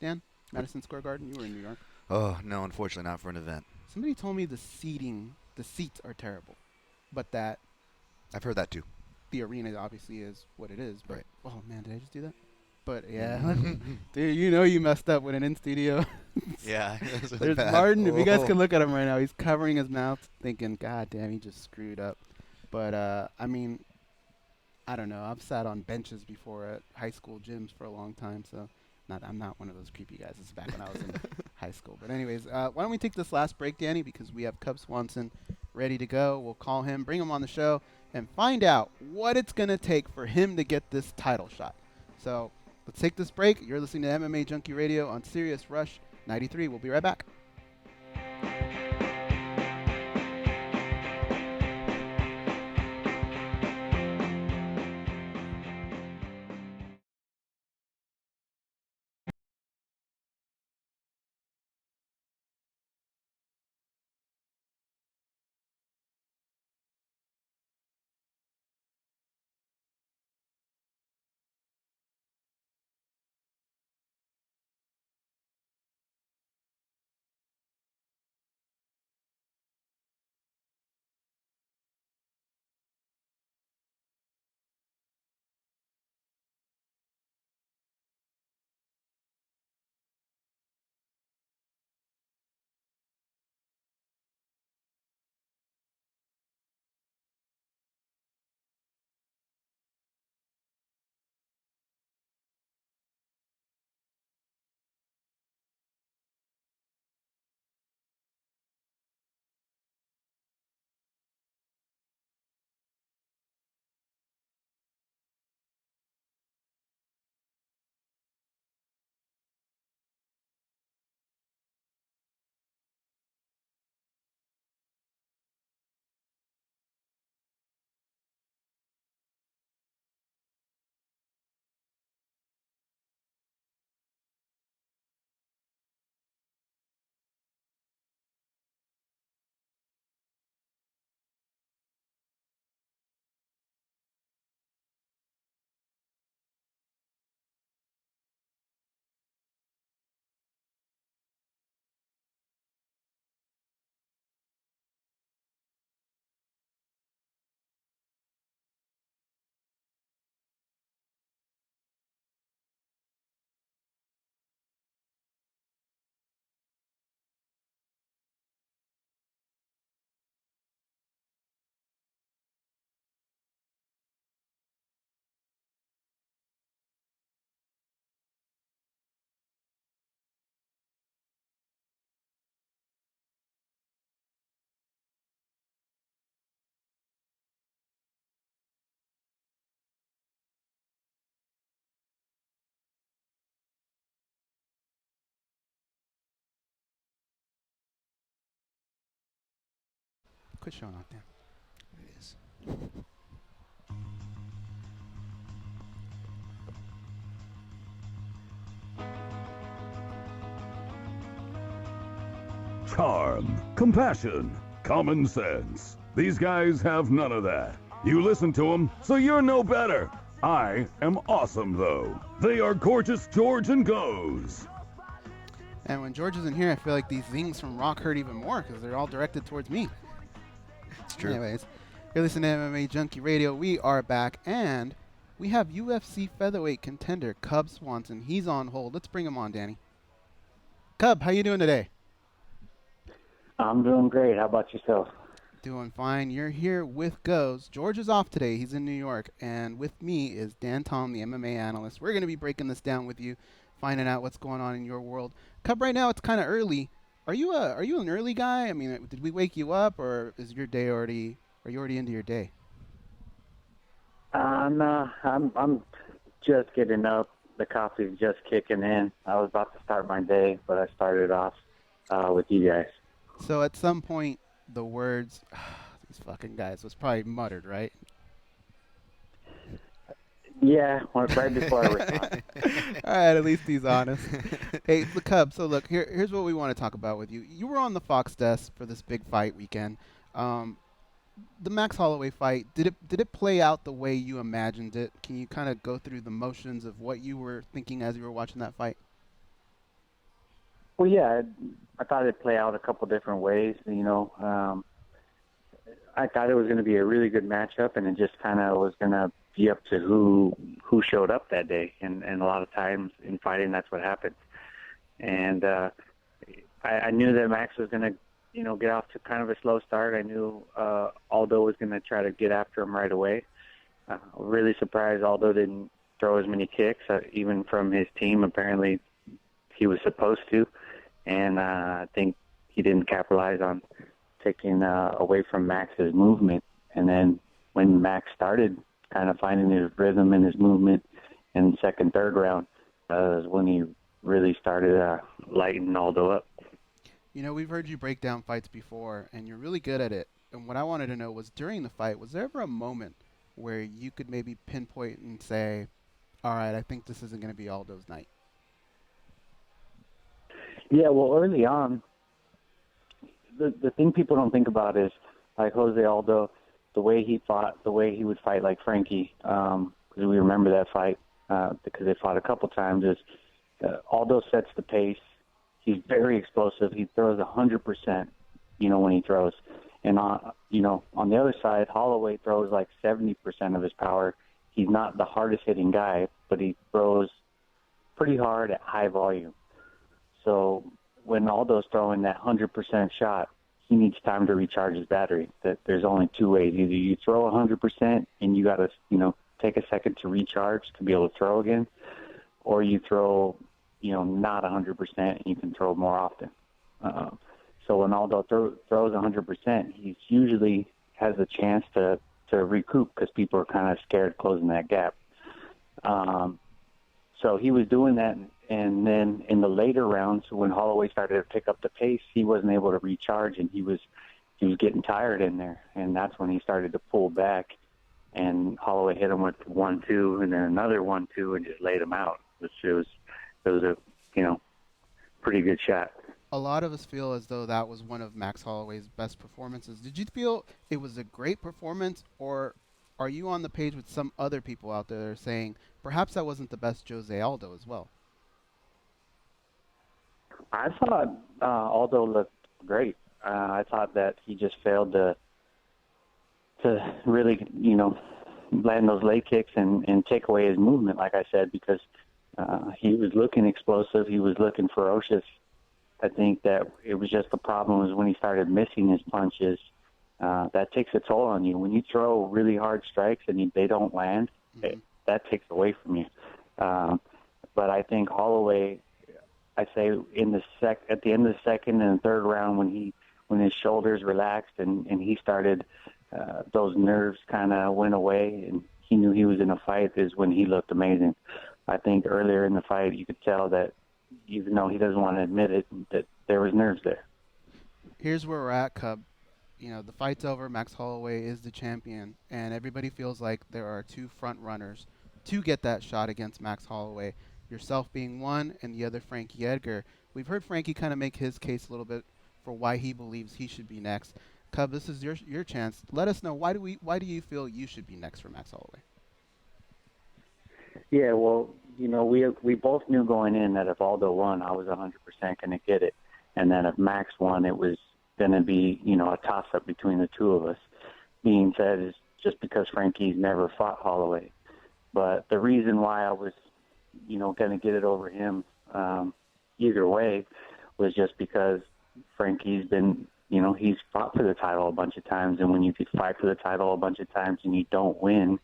Dan? Madison Square Garden. You were in New York. Oh no, unfortunately not for an event. Somebody told me the seats are terrible, but that I've heard that too. the arena obviously is what it is. But Right. oh man, did I just do that? But yeah, dude, you messed up with an in studio. Yeah. There's Martin. If you guys can look at him right now, he's covering his mouth, thinking, "God damn, he just screwed up." But I mean, I don't know. I've sat on benches before at high school gyms for a long time, so I'm not one of those creepy guys. This is back when I was in high school. But anyways, why don't we take this last break, Danny, because we have Cub Swanson ready to go. We'll call him, bring him on the show, and find out what it's going to take for him to get this title shot. So let's take this break. You're listening to MMA Junkie Radio on Sirius Rush 93. We'll be right back. Quit showing off, Dan. It is. Charm, compassion, common sense. These guys have none of that. You listen to them, so you're no better. I am awesome, though. They are Gorgeous George and Goes. And when George isn't here, I feel like these things from Rock hurt even more because they're all directed towards me. It's true. Anyways, you're listening to MMA Junkie Radio. We are back, and we have UFC featherweight contender Cub Swanson. He's on hold. Let's bring him on, Danny. Cub, how you doing today? I'm doing great. How about yourself? Doing fine. You're here with Goes. George is off today. He's in New York. And with me is Dan Tom, the MMA analyst. We're going to be breaking this down with you, finding out what's going on in your world. Cub, right now it's kind of early. Are you an early guy? I mean, did we wake you up, or is your day already? Are you already into your day? No, I'm just getting up. The coffee's just kicking in. I was about to start my day, but I started off with you guys. So at some point the words, these fucking guys, was probably muttered, right? Yeah, right before I responded. All right, at least he's honest. Hey, the Cubs. So look, here's what we want to talk about with you. You were on the Fox desk for this big fight weekend. The Max Holloway fight, did it play out the way you imagined it? Can you kind of go through the motions of what you were thinking as you were watching that fight? Well, yeah, I thought it'd play out a couple different ways. I thought it was going to be a really good matchup, and it just kind of was going to be up to who showed up that day. And a lot of times in fighting, that's what happens. And I knew that Max was going to, get off to kind of a slow start. I knew Aldo was going to try to get after him right away. Really surprised Aldo didn't throw as many kicks, even from his team. Apparently, he was supposed to. And I think he didn't capitalize on taking away from Max's movement. And then when Max started kind of finding his rhythm and his movement in the second, third round, was when he really started lighting Aldo up. We've heard you break down fights before, and you're really good at it. And what I wanted to know was, during the fight, was there ever a moment where you could maybe pinpoint and say, all right, I think this isn't going to be Aldo's night? Yeah, well, early on, the thing people don't think about is, like Jose Aldo, the way he fought, the way he would fight like Frankie, because we remember that fight because they fought a couple times, is Aldo sets the pace. He's very explosive. He throws 100%, when he throws. And, on the other side, Holloway throws like 70% of his power. He's not the hardest-hitting guy, but he throws pretty hard at high volume. So when Aldo's throwing that 100% shot, he needs time to recharge his battery. That there's only two ways. Either you throw 100% and you got to, take a second to recharge to be able to throw again, or you throw, not 100% and you can throw more often. So when Aldo throws 100%, he usually has a chance to recoup because people are kind of scared of closing that gap. So he was doing that, and then in the later rounds, when Holloway started to pick up the pace, he wasn't able to recharge, and he was getting tired in there, and that's when he started to pull back, and Holloway hit him with 1-2, and then another 1-2, and just laid him out. It was a pretty good shot. A lot of us feel as though that was one of Max Holloway's best performances. Did you feel it was a great performance, or are you on the page with some other people out there saying perhaps that wasn't the best Jose Aldo as well? I thought Aldo looked great. I thought that he just failed to really, land those leg kicks and take away his movement, like I said, because he was looking explosive. He was looking ferocious. I think that it was just the problem was when he started missing his punches. That takes a toll on you. When you throw really hard strikes and they don't land, that takes away from you. But I think Holloway, I say at the end of the second and third round, when his shoulders relaxed and he started, those nerves kind of went away and he knew he was in a fight, is when he looked amazing. I think earlier in the fight you could tell that, even though he doesn't want to admit it, that there was nerves there. Here's where we're at, Cub. The fight's over. Max Holloway is the champion, and everybody feels like there are two front runners to get that shot against Max Holloway. Yourself being one, and the other Frankie Edgar. We've heard Frankie kind of make his case a little bit for why he believes he should be next. Cub, this is your chance. Let us know, why do you feel you should be next for Max Holloway? Yeah, well, we both knew going in that if Aldo won, I was 100% going to get it, and then if Max won, it was going to be, a toss-up between the two of us. Being said, is just because Frankie's never fought Holloway. But the reason why I was, going to get it over him either way was just because Frankie's been, he's fought for the title a bunch of times, and when you could fight for the title a bunch of times and you don't win,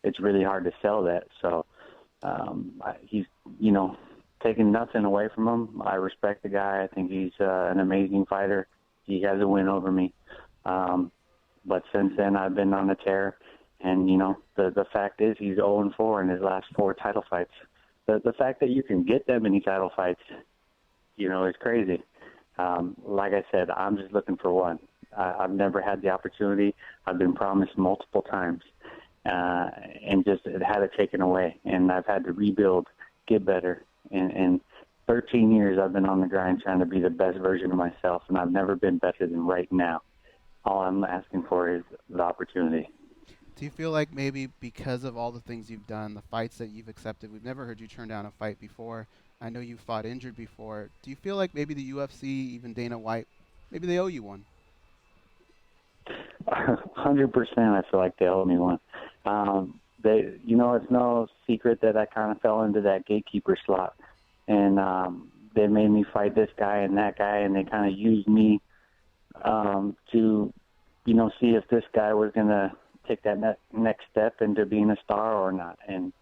it's really hard to sell that. So he's, taking nothing away from him. I respect the guy. I think he's an amazing fighter. He has a win over me. But since then, I've been on a tear. And, the fact is he's 0-4 in his last 4 title fights. The fact that you can get that many title fights, is crazy. Like I said, I'm just looking for one. I've never had the opportunity. I've been promised multiple times, and just had it taken away. And I've had to rebuild, get better. And 13 years I've been on the grind trying to be the best version of myself, and I've never been better than right now. All I'm asking for is the opportunity. Do you feel like maybe because of all the things you've done, the fights that you've accepted, we've never heard you turn down a fight before. I know you fought injured before. Do you feel like maybe the UFC, even Dana White, maybe they owe you one? 100%. I feel like they owe me one. It's no secret that I kind of fell into that gatekeeper slot, and they made me fight this guy and that guy, and they kind of used me to, see if this guy was going to take that next step into being a star or not. And,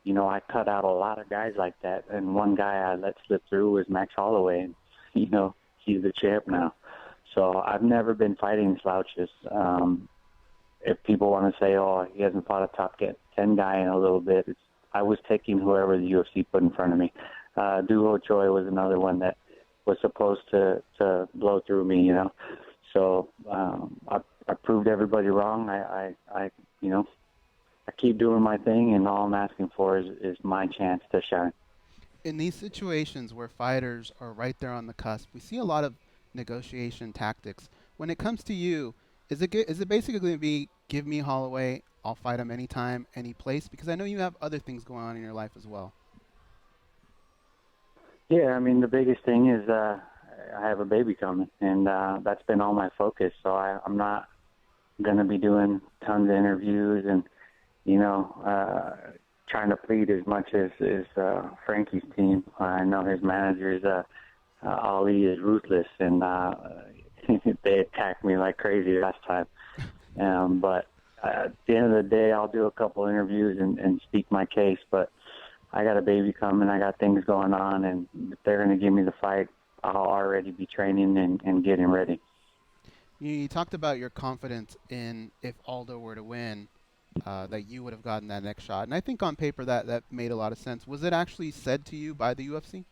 I cut out a lot of guys like that. And one guy I let slip through was Max Holloway. And, he's the champ now. So I've never been fighting slouches. If people want to say, oh, he hasn't fought a top 10 guy in a little bit, I was taking whoever the UFC put in front of me. Duho Choi was another one that was supposed to blow through me, So I proved everybody wrong. I keep doing my thing, and all I'm asking for is my chance to shine. In these situations where fighters are right there on the cusp, we see a lot of negotiation tactics. When it comes to you, is it basically going to be give me Holloway, I'll fight him anytime, any place? Because I know you have other things going on in your life as well. Yeah, the biggest thing is I have a baby coming, and that's been all my focus. So I'm not going to be doing tons of interviews and, trying to plead as much as Frankie's team. I know his manager Ali is ruthless, and they attacked me like crazy last time. But at the end of the day, I'll do a couple interviews and speak my case. But I got a baby coming. I got things going on, and if they're going to give me the fight, I'll already be training and getting ready. You talked about your confidence in if Aldo were to win, that you would have gotten that next shot. And I think on paper that made a lot of sense. Was it actually said to you by the UFC?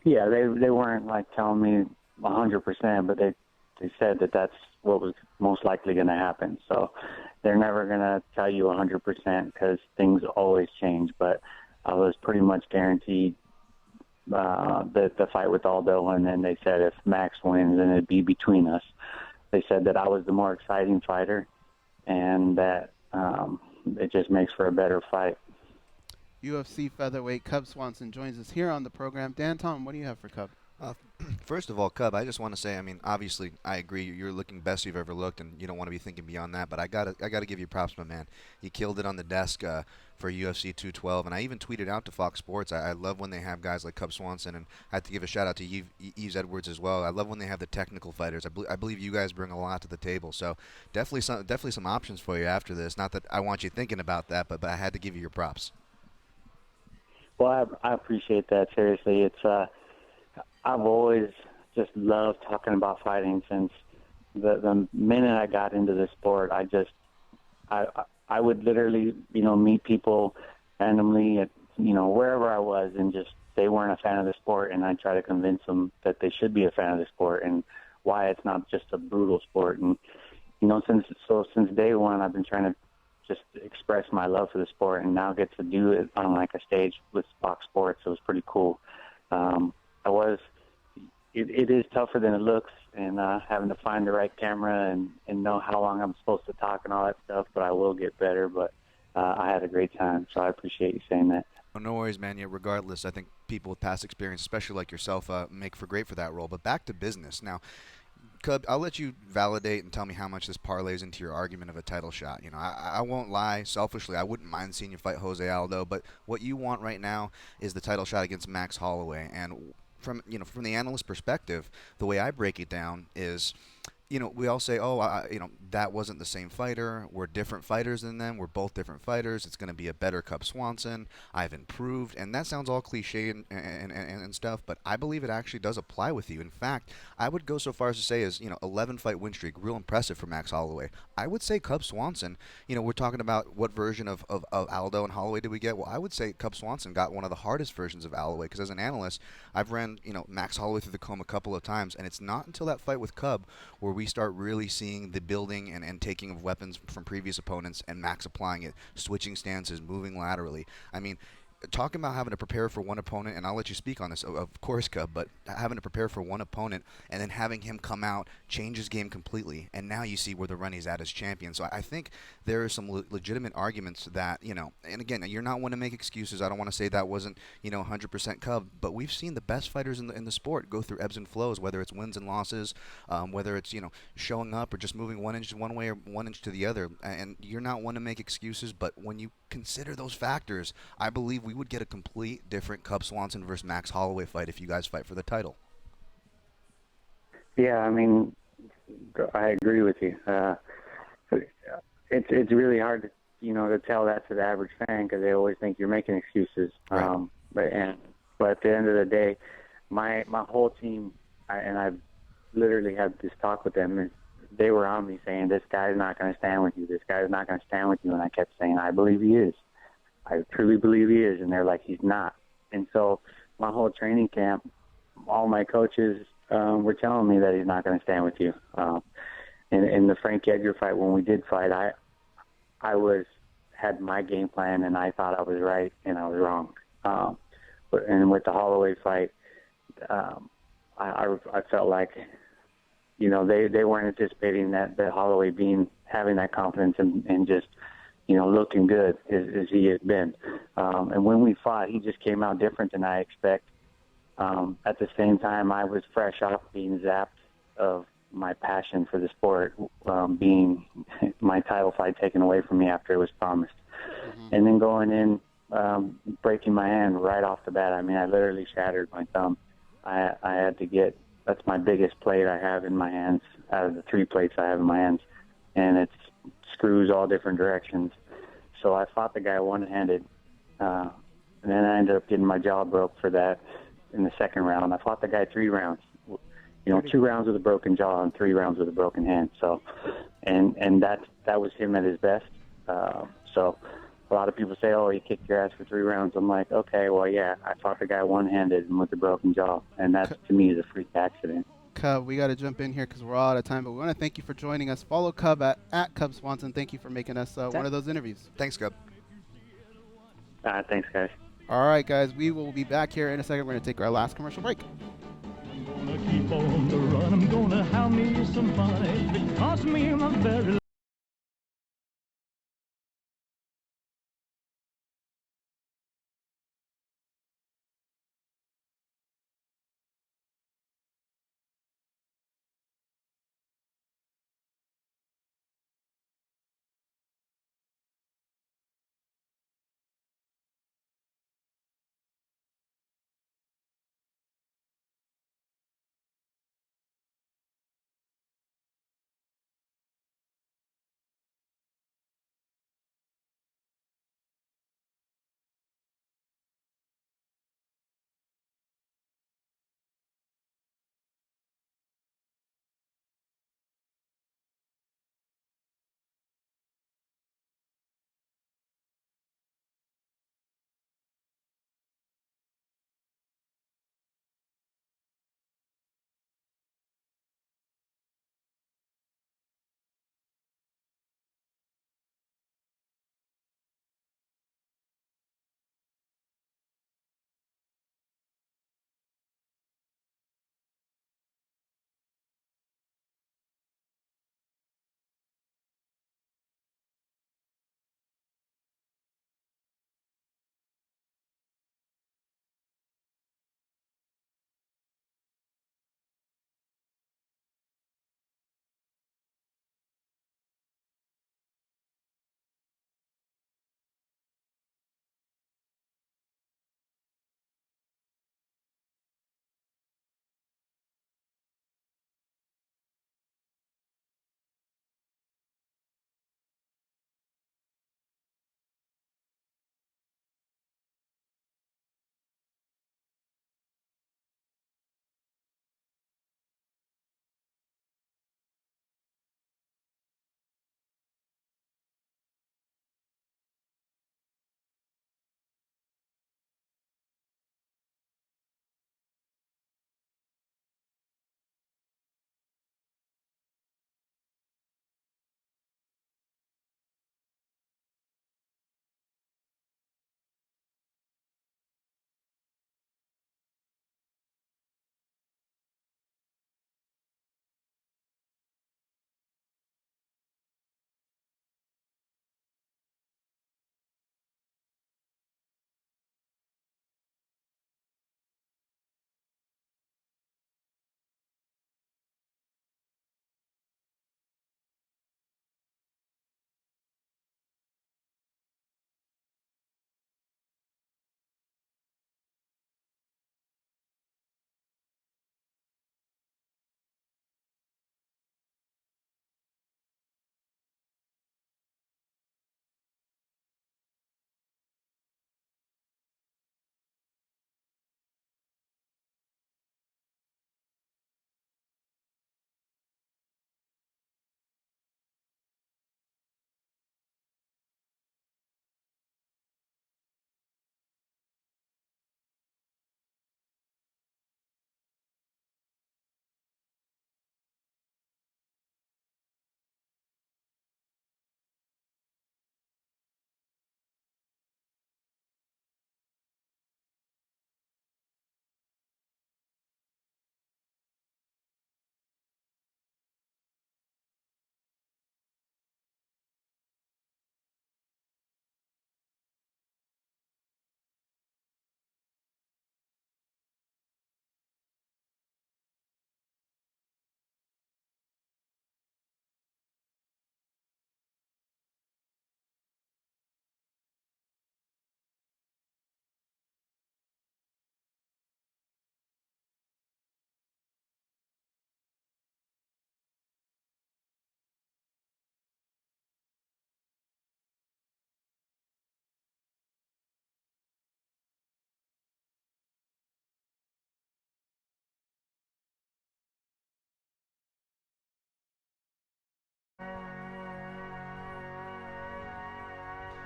Yeah, they weren't like telling me 100%, but they said that that's what was most likely going to happen. So they're never going to tell you 100% because things always change. But I was pretty much guaranteed the fight with Aldo, and then they said if Max wins, then it'd be between us. They said that I was the more exciting fighter, and that it just makes for a better fight. UFC featherweight Cub Swanson joins us here on the program. Dan, Tom, what do you have for Cub? First of all, Cub, I just want to say, obviously, I agree. You're looking best you've ever looked, and you don't want to be thinking beyond that. But I gotta give you props, my man. You killed it on the desk for UFC 212, and I even tweeted out to Fox Sports. I love when they have guys like Cub Swanson, and I have to give a shout out to Yves Edwards as well. I love when they have the technical fighters. I believe you guys bring a lot to the table. So definitely some options for you after this. Not that I want you thinking about that, but I had to give you your props. Well, I appreciate that. Seriously, it's I've always just loved talking about fighting since the minute I got into the sport. I would literally, meet people randomly at, wherever I was, and just they weren't a fan of the sport, and I try to convince them that they should be a fan of the sport and why it's not just a brutal sport. And since day one, I've been trying to just express my love for the sport, and now get to do it on like a stage with Fox Sports. It was pretty cool. It is tougher than it looks, and having to find the right camera and know how long I'm supposed to talk and all that stuff, but I will get better. But I had a great time, so I appreciate you saying that. Oh, no worries, man. Yeah, regardless, I think people with past experience, especially like yourself, make for great for that role. But back to business. Now, Cub, I'll let you validate and tell me how much this parlays into your argument of a title shot. I won't lie. Selfishly, I wouldn't mind seeing you fight Jose Aldo, but what you want right now is the title shot against Max Holloway. And from the analyst perspective, the way I break it down is we all say, oh, that wasn't the same fighter. We're different fighters than them. We're both different fighters. It's going to be a better Cub Swanson. I've improved. And that sounds all cliche and stuff, but I believe it actually does apply with you. In fact, I would go so far as to say 11 fight win streak, real impressive for Max Holloway. I would say Cub Swanson, we're talking about what version of Aldo and Holloway did we get? Well, I would say Cub Swanson got one of the hardest versions of Holloway, because as an analyst, I've ran, Max Holloway through the comb a couple of times, and it's not until that fight with Cub where we start really seeing the building and taking of weapons from previous opponents and Max applying it, switching stances, moving laterally. I mean, talking about having to prepare for one opponent, and I'll let you speak on this, of course, Cub, but having to prepare for one opponent and then having him come out, change his game completely, and now you see where the run he's at as champion. So I think there are some legitimate arguments that, and again, you're not one to make excuses. I don't want to say that wasn't, 100% Cub, but we've seen the best fighters in the sport go through ebbs and flows, whether it's wins and losses, whether it's, showing up or just moving 1 inch one way or 1 inch to the other. And you're not one to make excuses, but when you consider those factors, I believe we would get a complete different Cub Swanson versus Max Holloway fight if you guys fight for the title. Yeah, I mean, I agree with you. It's really hard to to tell that to the average fan, because they always think you're making excuses. Right. But at the end of the day, my whole team, I've literally had this talk with them, and they were on me saying, this guy's not going to stand with you. This guy's not going to stand with you. And I kept saying, I believe he is. I truly believe he is. And they're like, he's not. And so my whole training camp, all my coaches were telling me that he's not going to stand with you. In the Frankie Edgar fight, when we did fight, I had my game plan, and I thought I was right, and I was wrong. And with the Holloway fight, I felt like, they weren't anticipating that Holloway having that confidence and just, looking good as he has been. And when we fought, he just came out different than I expect. At the same time, I was fresh off being zapped of my passion for the sport, being my title fight taken away from me after it was promised. Mm-hmm. And then going in, breaking my hand right off the bat. I mean, I literally shattered my thumb. I had to that's my biggest plate I have in my hands out of the 3 plates I have in my hands. And it's screws all different directions. So I fought the guy one-handed. And then I ended up getting my jaw broke for that in the second round. I fought the guy 3 rounds. 2 rounds with a broken jaw and 3 rounds with a broken hand. So, and that was him at his best. So a lot of people say, oh, he kicked your ass for 3 rounds. I'm like, okay, well, yeah, I fought the guy one-handed and with a broken jaw. And that, to me, is a freak accident. Cub, we got to jump in here because we're all out of time, but we want to thank you for joining us. Follow Cub at Cub Swanson. Thank you for making us one of those interviews. Thanks, Cub. Thanks, guys. All right, guys, we will be back here in a second. We're going to take our last commercial break. I'm gonna keep on the run. I'm gonna have me some fun. It cost me my very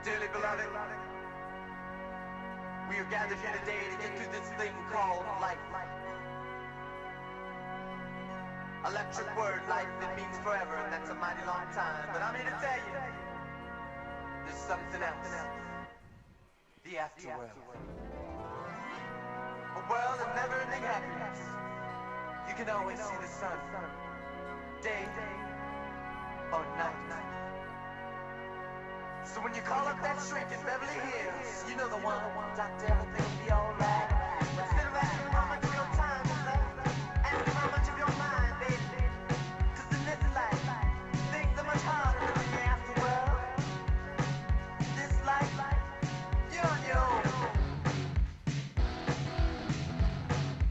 Dearly beloved, we are gathered here today to get through this thing called life. Electric word, life, it means forever, and that's a mighty long time. But I'm here to tell you, there's something else. The afterworld. A world of never-ending happiness. You can always see the sun, day or night. So when you call up that shrink in Beverly Hills, you know the one, Dr. Everything will be alright. Instead of asking how much of your time is left, ask him how much of your mind, baby. 'Cause in this life, things are much harder than the afterworld. This life, you're on your own.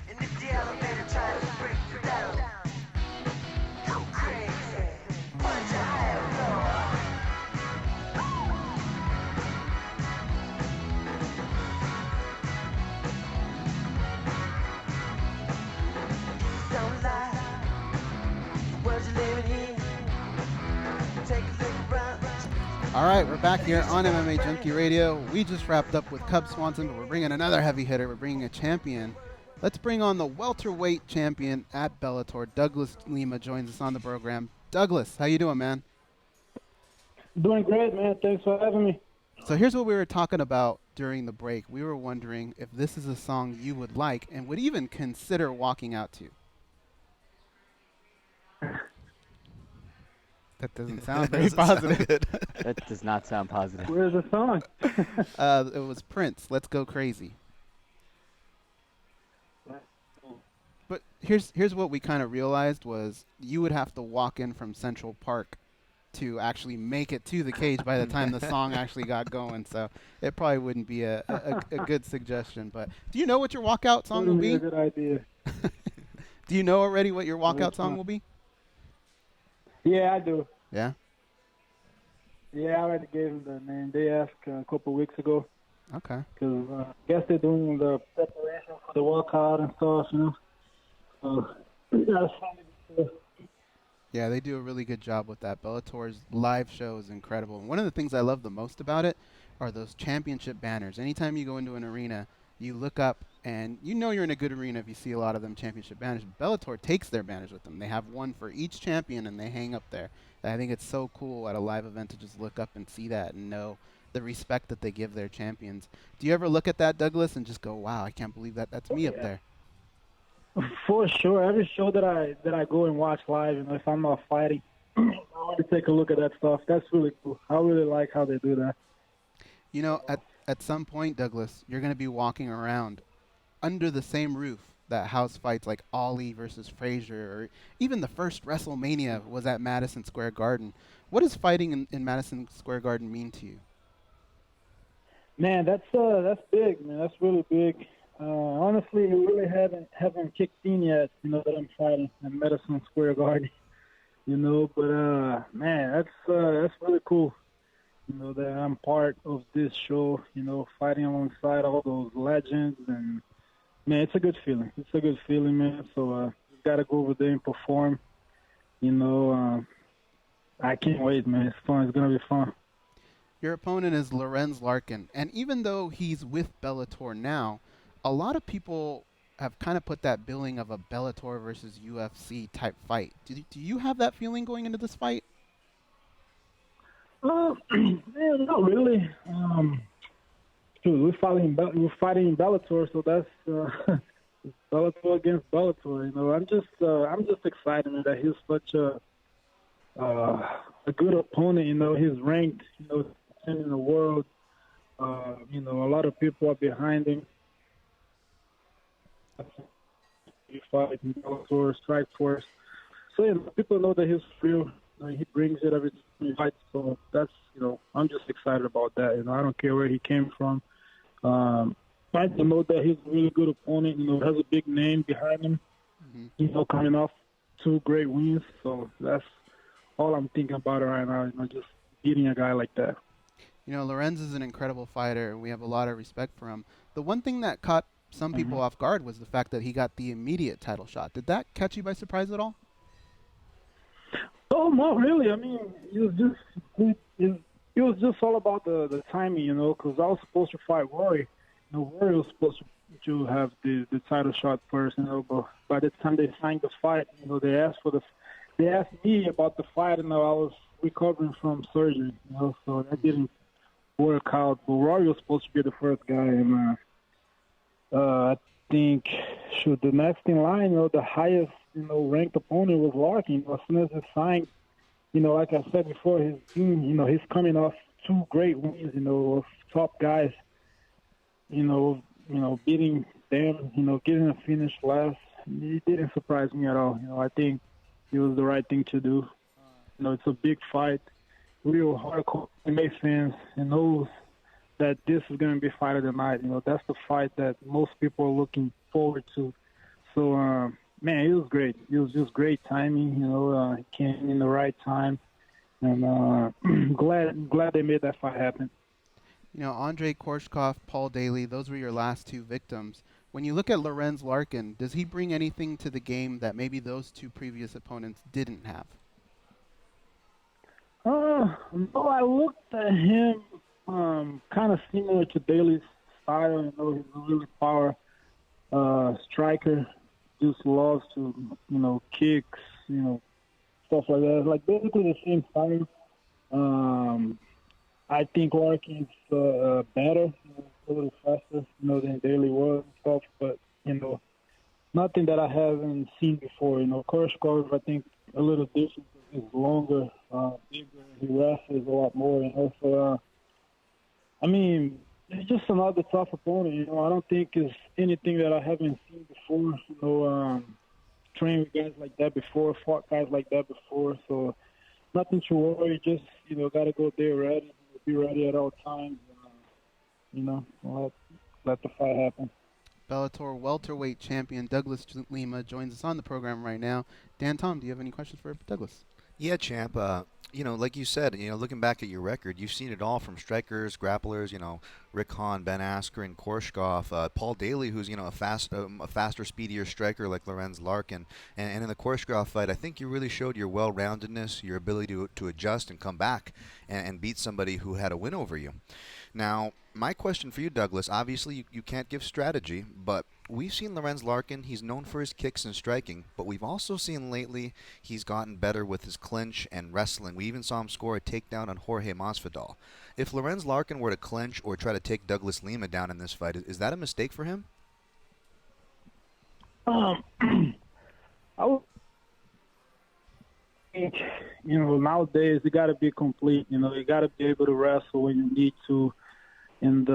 And if the elevator tries to break you down, go crazy, punch your higher floor. Don't lie, the words you're living in. Take a look around. All right, we're back here on MMA Junkie Radio. We just wrapped up with Cub Swanson, but we're bringing another heavy hitter. We're bringing a champion. Let's bring on the welterweight champion at Bellator. Douglas Lima joins us on the program. Douglas, how you doing, man? Doing great, man. Thanks for having me. So here's what we were talking about during the break. We were wondering if this is a song you would like and would even consider walking out to. That doesn't sound very positive. That does not sound positive. Where's the song? It was Prince, Let's Go Crazy. But here's what we kind of realized was you would have to walk in from Central Park to actually make it to the cage by the time the song actually got going. So it probably wouldn't be a good suggestion. But do you know what your walkout song will be? A good idea. Do you know already what your walkout song will be? Yeah, I do. Yeah? Yeah, I already gave them the name. They asked a couple weeks ago. Okay. Because I guess they're doing the preparation for the walkout and stuff, you know. So, that's funny. Yeah, they do a really good job with that. Bellator's live show is incredible. And one of the things I love the most about it are those championship banners. Anytime you go into an arena, you look up and you know you're in a good arena if you see a lot of them championship banners. Bellator takes their banners with them. They have one for each champion and they hang up there. And I think it's so cool at a live event to just look up and see that and know the respect that they give their champions. Do you ever look at that, Douglas, and just go, wow, I can't believe that's me up there? For sure. Every show that I go and watch live, you know, if I'm not fighting, I want to take a look at that stuff. That's really cool. I really like how they do that. You know, at some point, Douglas, you're going to be walking around under the same roof that house fights like Ali versus Frazier, or even the first WrestleMania was at Madison Square Garden. What does fighting in Madison Square Garden mean to you? Man, that's big, man. That's really big. Honestly, it really haven't kicked in yet, you know, that I'm fighting at Madison Square Garden, you know. But man, that's really cool, you know, that I'm part of this show, you know, fighting alongside all those legends, and man, it's a good feeling. It's a good feeling, man. So you gotta go over there and perform, you know. I can't wait, man. It's fun. It's gonna be fun. Your opponent is Lorenz Larkin, and even though he's with Bellator now, a lot of people have kind of put that billing of a Bellator versus UFC type fight. Do you have that feeling going into this fight? Yeah, not really. We're fighting Bellator, so that's Bellator against Bellator. You know, I'm just excited that he's such a good opponent. You know, he's ranked, you know, in the world. You know, a lot of people are behind him. He fights in Bellator, Strike Force. So, you know, people know that he's real. You know, he brings it every time he fights. So that's, you know, I'm just excited about that. You know, I don't care where he came from. I know that he's a really good opponent. You know, has a big name behind him. Mm-hmm. You know, coming off 2 great wins. So that's all I'm thinking about right now. You know, just beating a guy like that. You know, Lorenz is an incredible fighter. We have a lot of respect for him. The one thing that caught some people off guard was the fact that he got the immediate title shot. Did that catch you by surprise at all? Oh, not really. I mean, he was just it was just all about the timing, you know, because I was supposed to fight Rory. You know, Rory was supposed to have the title shot first, you know, but by the time they signed the fight, you know, they asked me about the fight, and I was recovering from surgery, you know, so that didn't work out. But Rory was supposed to be the first guy, and I think, the next in line, you know, the highest, you know, ranked opponent was Larkin. You know, as soon as he signed, you know, like I said before, his team, you know, he's coming off 2 great wins, you know, of top guys, you know, beating them, you know, getting a finish last. It didn't surprise me at all. You know, I think it was the right thing to do. You know, it's a big fight, real hardcore MMA fans, and knows that this is going to be fight of the night. You know, that's the fight that most people are looking forward to. So, man, it was great. It was just great timing. You know, it came in the right time, and glad they made that fight happen. You know, Andre Korshkov, Paul Daly, those were your last 2 victims. When you look at Lorenz Larkin, does he bring anything to the game that maybe those 2 previous opponents didn't have? No, I looked at him kind of similar to Daly's style. You know, he's a really power striker. Just loves to, you know, kicks, you know, stuff like that. Like basically the same style. I think Larkin's better, you know, a little faster, you know, than Daly was and stuff. But, you know, nothing that I haven't seen before. You know, Korshkov, I think, a little different. He's longer, bigger. He wrestles a lot more. And also, I mean, it's just another tough opponent. You know, I don't think it's anything that I haven't seen before. You know, trained with guys like that before, fought guys like that before. So nothing to worry. Just, you know, got to go there ready, be ready at all times. And, you know, let the fight happen. Bellator welterweight champion Douglas Lima joins us on the program right now. Dan, Tom, do you have any questions for Douglas? Yeah, champ. You know, like you said, you know, looking back at your record, you've seen it all from strikers, grapplers, you know, Rick Hahn, Ben Askren, Korshkov, Paul Daly, who's, you know, a faster, speedier striker like Lorenz Larkin. And in the Korshkov fight, I think you really showed your well-roundedness, your ability to adjust and come back and beat somebody who had a win over you. Now, my question for you, Douglas, obviously you can't give strategy, but we've seen Lorenz Larkin. He's known for his kicks and striking, but we've also seen lately he's gotten better with his clinch and wrestling. We even saw him score a takedown on Jorge Masvidal. If Lorenz Larkin were to clinch or try to take Douglas Lima down in this fight, is that a mistake for him? I would think, you know, nowadays you got to be complete. You know, you got to be able to wrestle when you need to. And,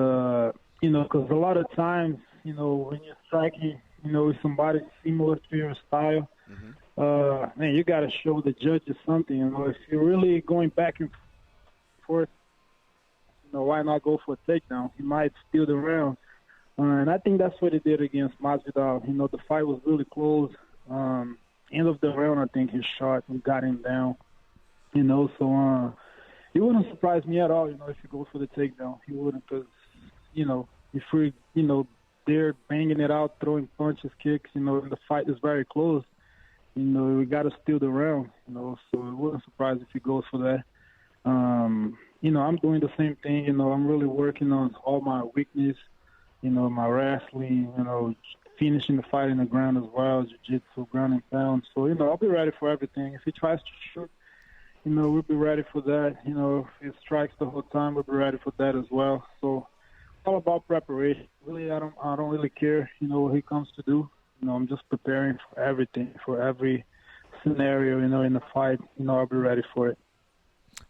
you know, because a lot of times, you know, when you're striking, you know, with somebody similar to your style, man, you got to show the judges something. You know, if you're really going back and forth, you know, why not go for a takedown? He might steal the round. And I think that's what he did against Masvidal. You know, the fight was really close. End of the round, I think he shot and got him down. You know, so it wouldn't surprise me at all, you know, if he goes for the takedown. He wouldn't, because, you know, if we, you know, they're banging it out, throwing punches, kicks, you know, and the fight is very close, you know, we got to steal the round, you know, so it wouldn't surprise if he goes for that. You know, I'm doing the same thing, you know, I'm really working on all my weakness, you know, my wrestling, you know, finishing the fight in the ground as well, jiu-jitsu, ground and pound. So, you know, I'll be ready for everything. If he tries to shoot, you know, we'll be ready for that. You know, if he strikes the whole time, we'll be ready for that as well. So it's all about preparation. Really, I don't really care, you know, what he comes to do. You know, I'm just preparing for everything, for every scenario, you know, in the fight. You know, I'll be ready for it.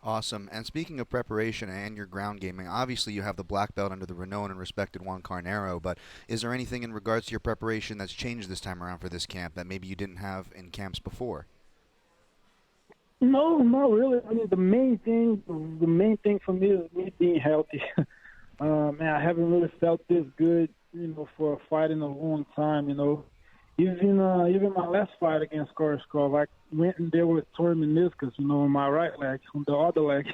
Awesome. And speaking of preparation and your ground gaming, obviously you have the black belt under the renowned and respected Juan Carnero, but is there anything in regards to your preparation that's changed this time around for this camp that maybe you didn't have in camps before? No, not really. I mean, the main thing for me is me being healthy. Man, I haven't really felt this good, you know, for a fight in a long time, you know. Even my last fight against Korshkov, I went in there with torn meniscus, you know, on my right leg, on the other leg.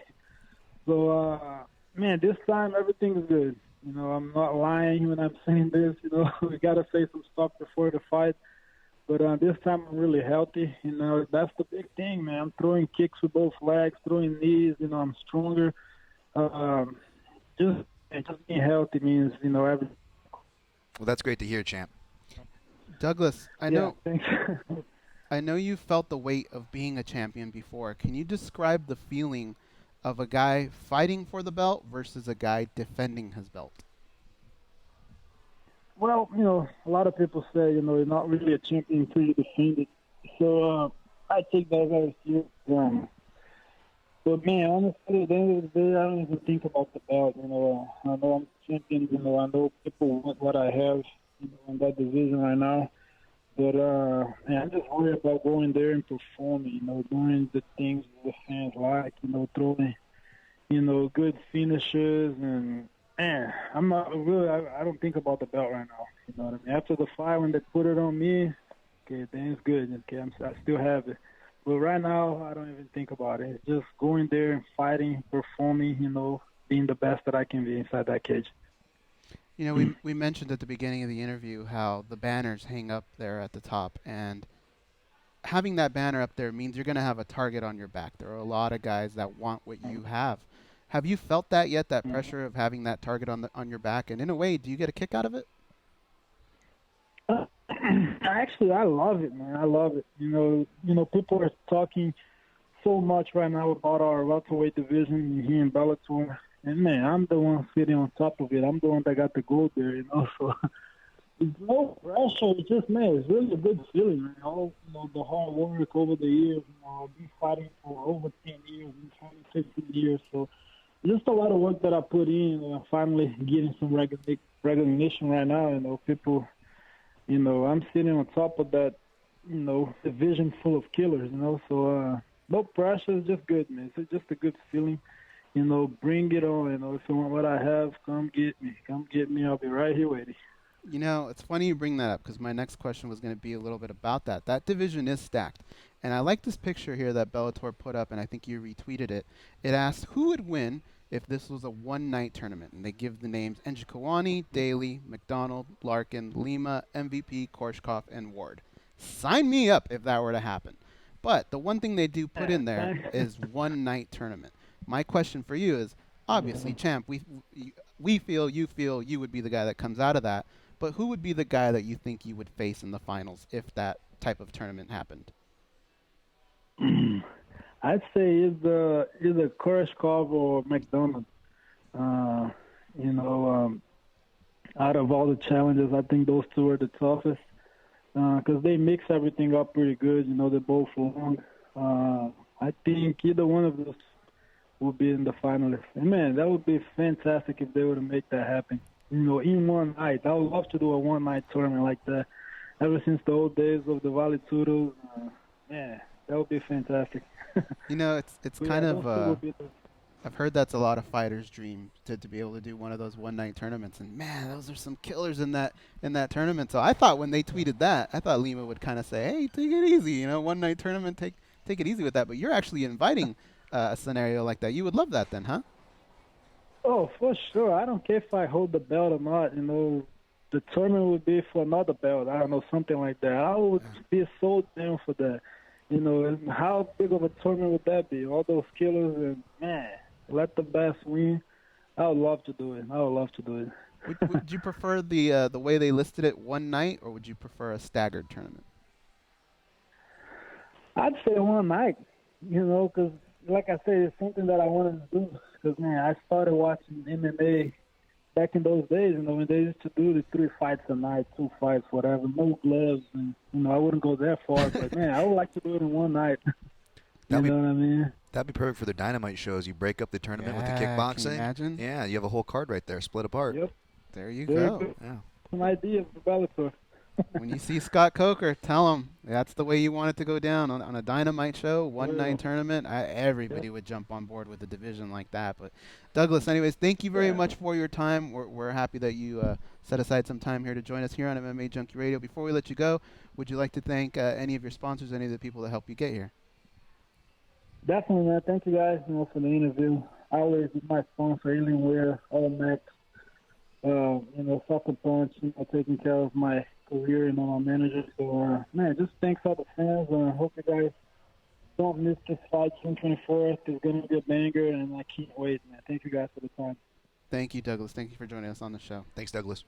So, man, this time everything is good. You know, I'm not lying when I'm saying this. You know, we got to say some stuff before the fight. But this time I'm really healthy. You know, that's the big thing, man. I'm throwing kicks with both legs, throwing knees. You know, I'm stronger. just being healthy means, every. Well, that's great to hear, champ. Douglas, I Yeah, know thanks. I know you felt the weight of being a champion before. Can you describe the feeling of a guy fighting for the belt versus a guy defending his belt? Well, a lot of people say, you're not really a champion until you defend it. So I take that very serious. But, man, honestly, at the end of the day, I don't even think about the belt. I know I'm champion. I know people want what I have in that division right now. But, man, I'm just worried about going there and performing, doing the things the fans like, throwing, good finishes. And, man, I'm not really, I don't think about the belt right now. You know what I mean? After the fight, when they put it on me, okay, then it's good. Okay, I still have it. But right now, I don't even think about it. It's just going there, fighting, performing, being the best that I can be inside that cage. We mentioned at the beginning of the interview how the banners hang up there at the top, and having that banner up there means you're going to have a target on your back. There are a lot of guys that want what you have. Have you felt that yet, that pressure of having that target on your back? And in a way, do you get a kick out of it? Actually, I love it, man. I love it. People are talking so much right now about our welterweight division here in Bellator. And, man, I'm the one sitting on top of it. I'm the one that got the gold there, So it's no pressure. It's just, man, it's really a good feeling, man. All, the hard work over the years. I've been fighting for over 10 years, been fighting 15 years. So just a lot of work that I put in. Finally getting some recognition right now. People, I'm sitting on top of that, division full of killers, So no pressure. It's just good, man. It's just a good feeling. Bring it on. If you want what I have, come get me. Come get me. I'll be right here waiting. It's funny you bring that up because my next question was going to be a little bit about that. That division is stacked. And I like this picture here that Bellator put up, and I think you retweeted it. It asks who would win if this was a one-night tournament. And they give the names Njokuani, Daly, McDonald, Larkin, Lima, MVP, Korshkov, and Ward. Sign me up if that were to happen. But the one thing they do put in there is one-night tournament. My question for you is, obviously, champ, we feel you would be the guy that comes out of that, but who would be the guy that you think you would face in the finals if that type of tournament happened? I'd say either Korshkov or McDonald. Out of all the challenges, I think those two are the toughest because they mix everything up pretty good. They're both long. I think either one of those will be in the finalists. And, man, that would be fantastic if they were to make that happen. In one night. I would love to do a one-night tournament like that. Ever since the old days of the Vale Tudos, man, that would be fantastic. It's kind of I've heard that's a lot of fighters' dream to be able to do one of those one-night tournaments. And, man, those are some killers in that tournament. So I thought when they tweeted that, I thought Lima would kind of say, hey, take it easy. One-night tournament, take it easy with that. But you're actually inviting a scenario like that. You would love that then, huh? Oh, for sure. I don't care if I hold the belt or not. The tournament would be for another belt. I don't know, something like that. I would be so down for that. And how big of a tournament would that be? All those killers and, man, let the best win. I would love to do it. Would you prefer the way they listed it one night, or would you prefer a staggered tournament? I'd say one night, because, like I said, it's something that I wanted to do. Because, man, I started watching MMA back in those days, when they used to do the 3 fights a night, 2 fights, whatever, no gloves. And, I wouldn't go that far. But, man, I would like to do it in one night. You know what I mean? That'd be perfect for the Dynamite shows. You break up the tournament with the kickboxing. Can you imagine? Yeah, you have a whole card right there, split apart. Yep. There you go. Yeah. An idea for Bellator. When you see Scott Coker, tell him that's the way you want it to go down on a Dynamite show, one-night tournament. Everybody would jump on board with a division like that. But, Douglas, anyways, thank you very much for your time. We're happy that you set aside some time here to join us here on MMAjunkie Radio. Before we let you go, would you like to thank any of your sponsors, any of the people that helped you get here? Definitely, man. Thank you guys for the interview. I always with my sponsor, Alienware, Automax, Soccer Punch, taking care of my career and my manager. So, man, just thanks all the fans. Hope you guys don't miss this fight, June 24th. It's going to be a banger, and I can't wait, man. Thank you guys for the time. Thank you, Douglas. Thank you for joining us on the show. Thanks, Douglas.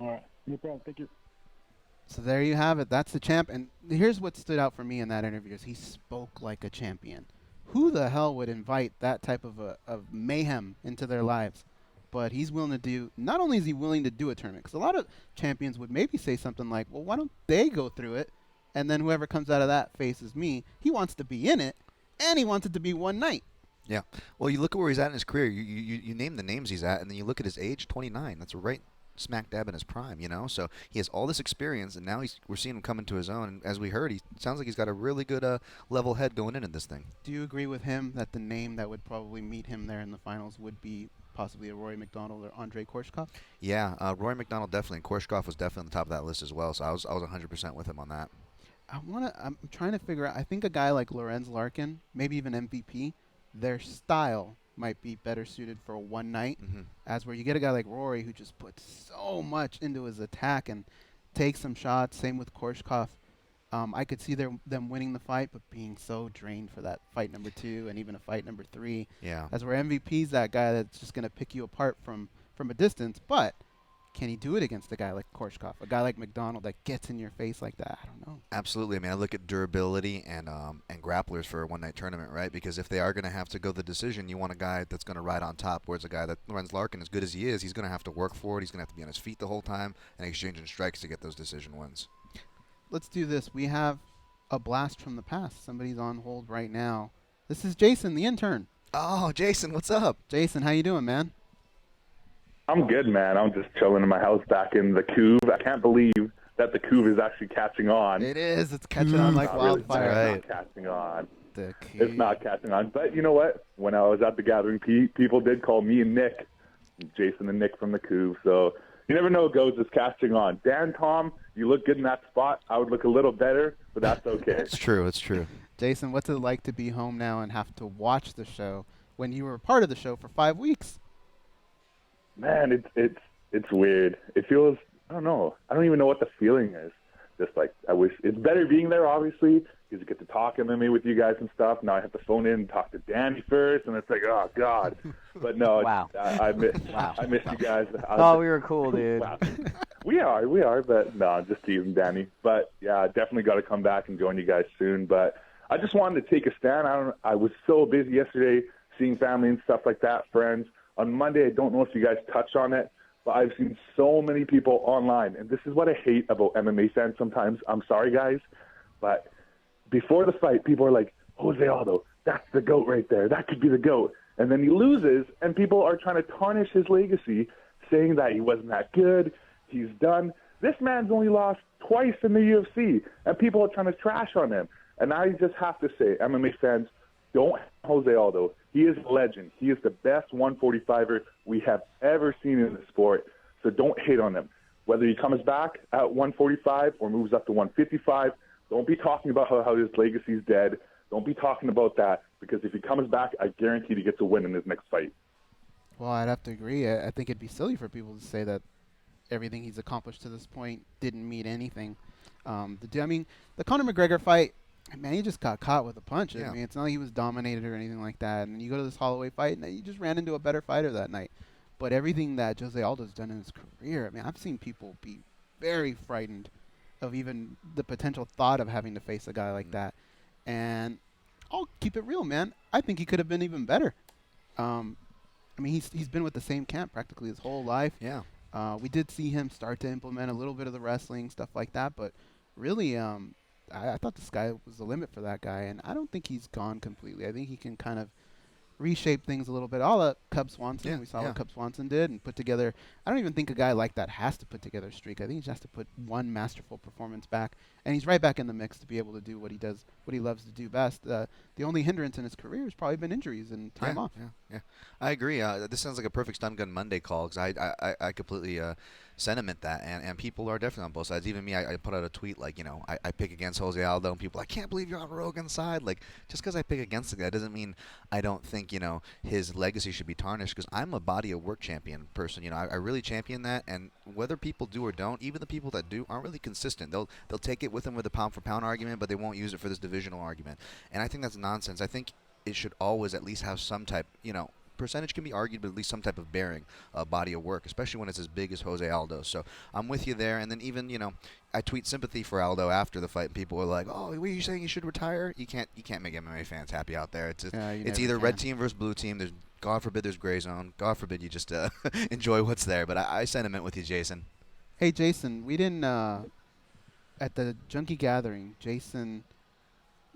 All right. No problem. Thank you. So there you have it. That's the champ. And here's what stood out for me in that interview is he spoke like a champion. Who the hell would invite that type of mayhem into their lives? But he's willing to do, not only is he willing to do a tournament, because a lot of champions would maybe say something like, well, why don't they go through it? And then whoever comes out of that faces me. He wants to be in it, and he wants it to be one night. Yeah. Well, you look at where he's at in his career. You name the names he's at, and then you look at his age, 29. That's right smack dab in his prime, you know? So he has all this experience, and now we're seeing him come into his own. And as we heard, he sounds like he's got a really good level head going into this thing. Do you agree with him that the name that would probably meet him there in the finals would be possibly a Rory McDonald or Andre Korshkov? Yeah, Rory McDonald definitely, and Korshkov was definitely on the top of that list as well, so I was 100% with him on that. I'm trying to figure out, I think a guy like Lorenz Larkin, maybe even MVP, their style might be better suited for a one night, as where you get a guy like Rory who just puts so much into his attack and takes some shots. Same with Korshkov. I could see them winning the fight, but being so drained for that fight number 2 and even a fight number 3. Yeah. As where MVP's that guy that's just going to pick you apart from a distance, but can he do it against a guy like Korshkov, a guy like McDonald that gets in your face like that? I don't know. Absolutely. I mean, I look at durability and grapplers for a one-night tournament, right? Because if they are going to have to go the decision, you want a guy that's going to ride on top, whereas a guy that Lorenz Larkin, as good as he is, he's going to have to work for it. He's going to have to be on his feet the whole time and exchanging strikes to get those decision wins. Let's do this. We have a blast from the past. Somebody's on hold right now. This is Jason, the intern. Oh, Jason, what's up? Jason, how you doing, man? I'm good, man. I'm just chilling in my house back in the Cube. I can't believe that the Cube is actually catching on. It is. It's catching on like wildfire. Really, it's not catching on. The It's not catching on. But you know what? When I was at the gathering, people did call me and Nick, Jason and Nick from the Cube. So you never know, Goes is catching on. Dan, Tom, you look good in that spot. I would look a little better, but that's okay. It's true. It's true. Jason, what's it like to be home now and have to watch the show when you were a part of the show for 5 weeks? Man, it's weird. It feels, I don't know. I don't even know what the feeling is. Just like, I wish it's better being there, obviously, because you get to talk MMA with you guys and stuff. Now I have to phone in and talk to Danny first, and it's like, oh, God. But no, wow. I miss you guys. We were cool, dude. Wow. We are, but no, I'm just teasing Danny. But yeah, I definitely got to come back and join you guys soon. But I just wanted to take a stand. I was so busy yesterday seeing family and stuff like that, friends. On Monday, I don't know if you guys touched on it, but I've seen so many people online, and this is what I hate about MMA fans sometimes. I'm sorry, guys, but before the fight, people are like, Jose Aldo, that's the GOAT right there. That could be the GOAT. And then he loses, and people are trying to tarnish his legacy, saying that he wasn't that good, he's done. This man's only lost twice in the UFC, and people are trying to trash on him. And I just have to say, MMA fans, don't hate Jose Aldo. He is a legend. He is the best 145er we have ever seen in the sport. So don't hate on him. Whether he comes back at 145 or moves up to 155, don't be talking about how his legacy is dead. Don't be talking about that, because if he comes back, I guarantee he gets a win in his next fight. Well, I'd have to agree. I think it'd be silly for people to say that everything he's accomplished to this point didn't mean anything. The Conor McGregor fight, man, he just got caught with a punch. Yeah. I mean, it's not like he was dominated or anything like that. And you go to this Holloway fight, and you just ran into a better fighter that night. But everything that Jose Aldo's done in his career, I mean, I've seen people be very frightened of even the potential thought of having to face a guy like that. And I'll keep it real, man. I think he could have been even better. I mean, he's been with the same camp practically his whole life. Yeah. We did see him start to implement a little bit of the wrestling, stuff like that. But really, I thought the sky was the limit for that guy. And I don't think he's gone completely. I think he can kind of reshape things a little bit. All the Cub Swanson, Yeah, we saw yeah. what Cub Swanson did and put together. I don't even think a guy like that has to put together a streak. I think he just has to put one masterful performance back, and he's right back in the mix to be able to do what he does, what he loves to do best. The only hindrance in his career has probably been injuries and time off. Yeah. I agree. This sounds like a perfect Stun Gun Monday call, because I completely sentiment that, and people are definitely on both sides. Even me, I put out a tweet like, I pick against Jose Aldo, and people are like, I can't believe you're on Rogan's side. Like, just because I pick against the guy doesn't mean I don't think, his legacy should be tarnished, because I'm a body of work champion person. I really champion that, and whether people do or don't, even the people that do aren't really consistent. They'll take it with them with a pound for pound argument, but they won't use it for this divisional argument. And I think that's nonsense. I think it should always at least have some type, percentage can be argued, but at least some type of bearing, body of work, especially when it's as big as Jose Aldo. So I'm with you there. And then even, I tweet sympathy for Aldo after the fight, and people were like, "Oh, what are you saying? You should retire?" You can't make MMA fans happy out there. It's either red team versus blue team. There's, God forbid, there's gray zone. God forbid you just enjoy what's there. But I sentiment with you, Jason. Hey, Jason, we didn't at the Junkie Gathering. Jason,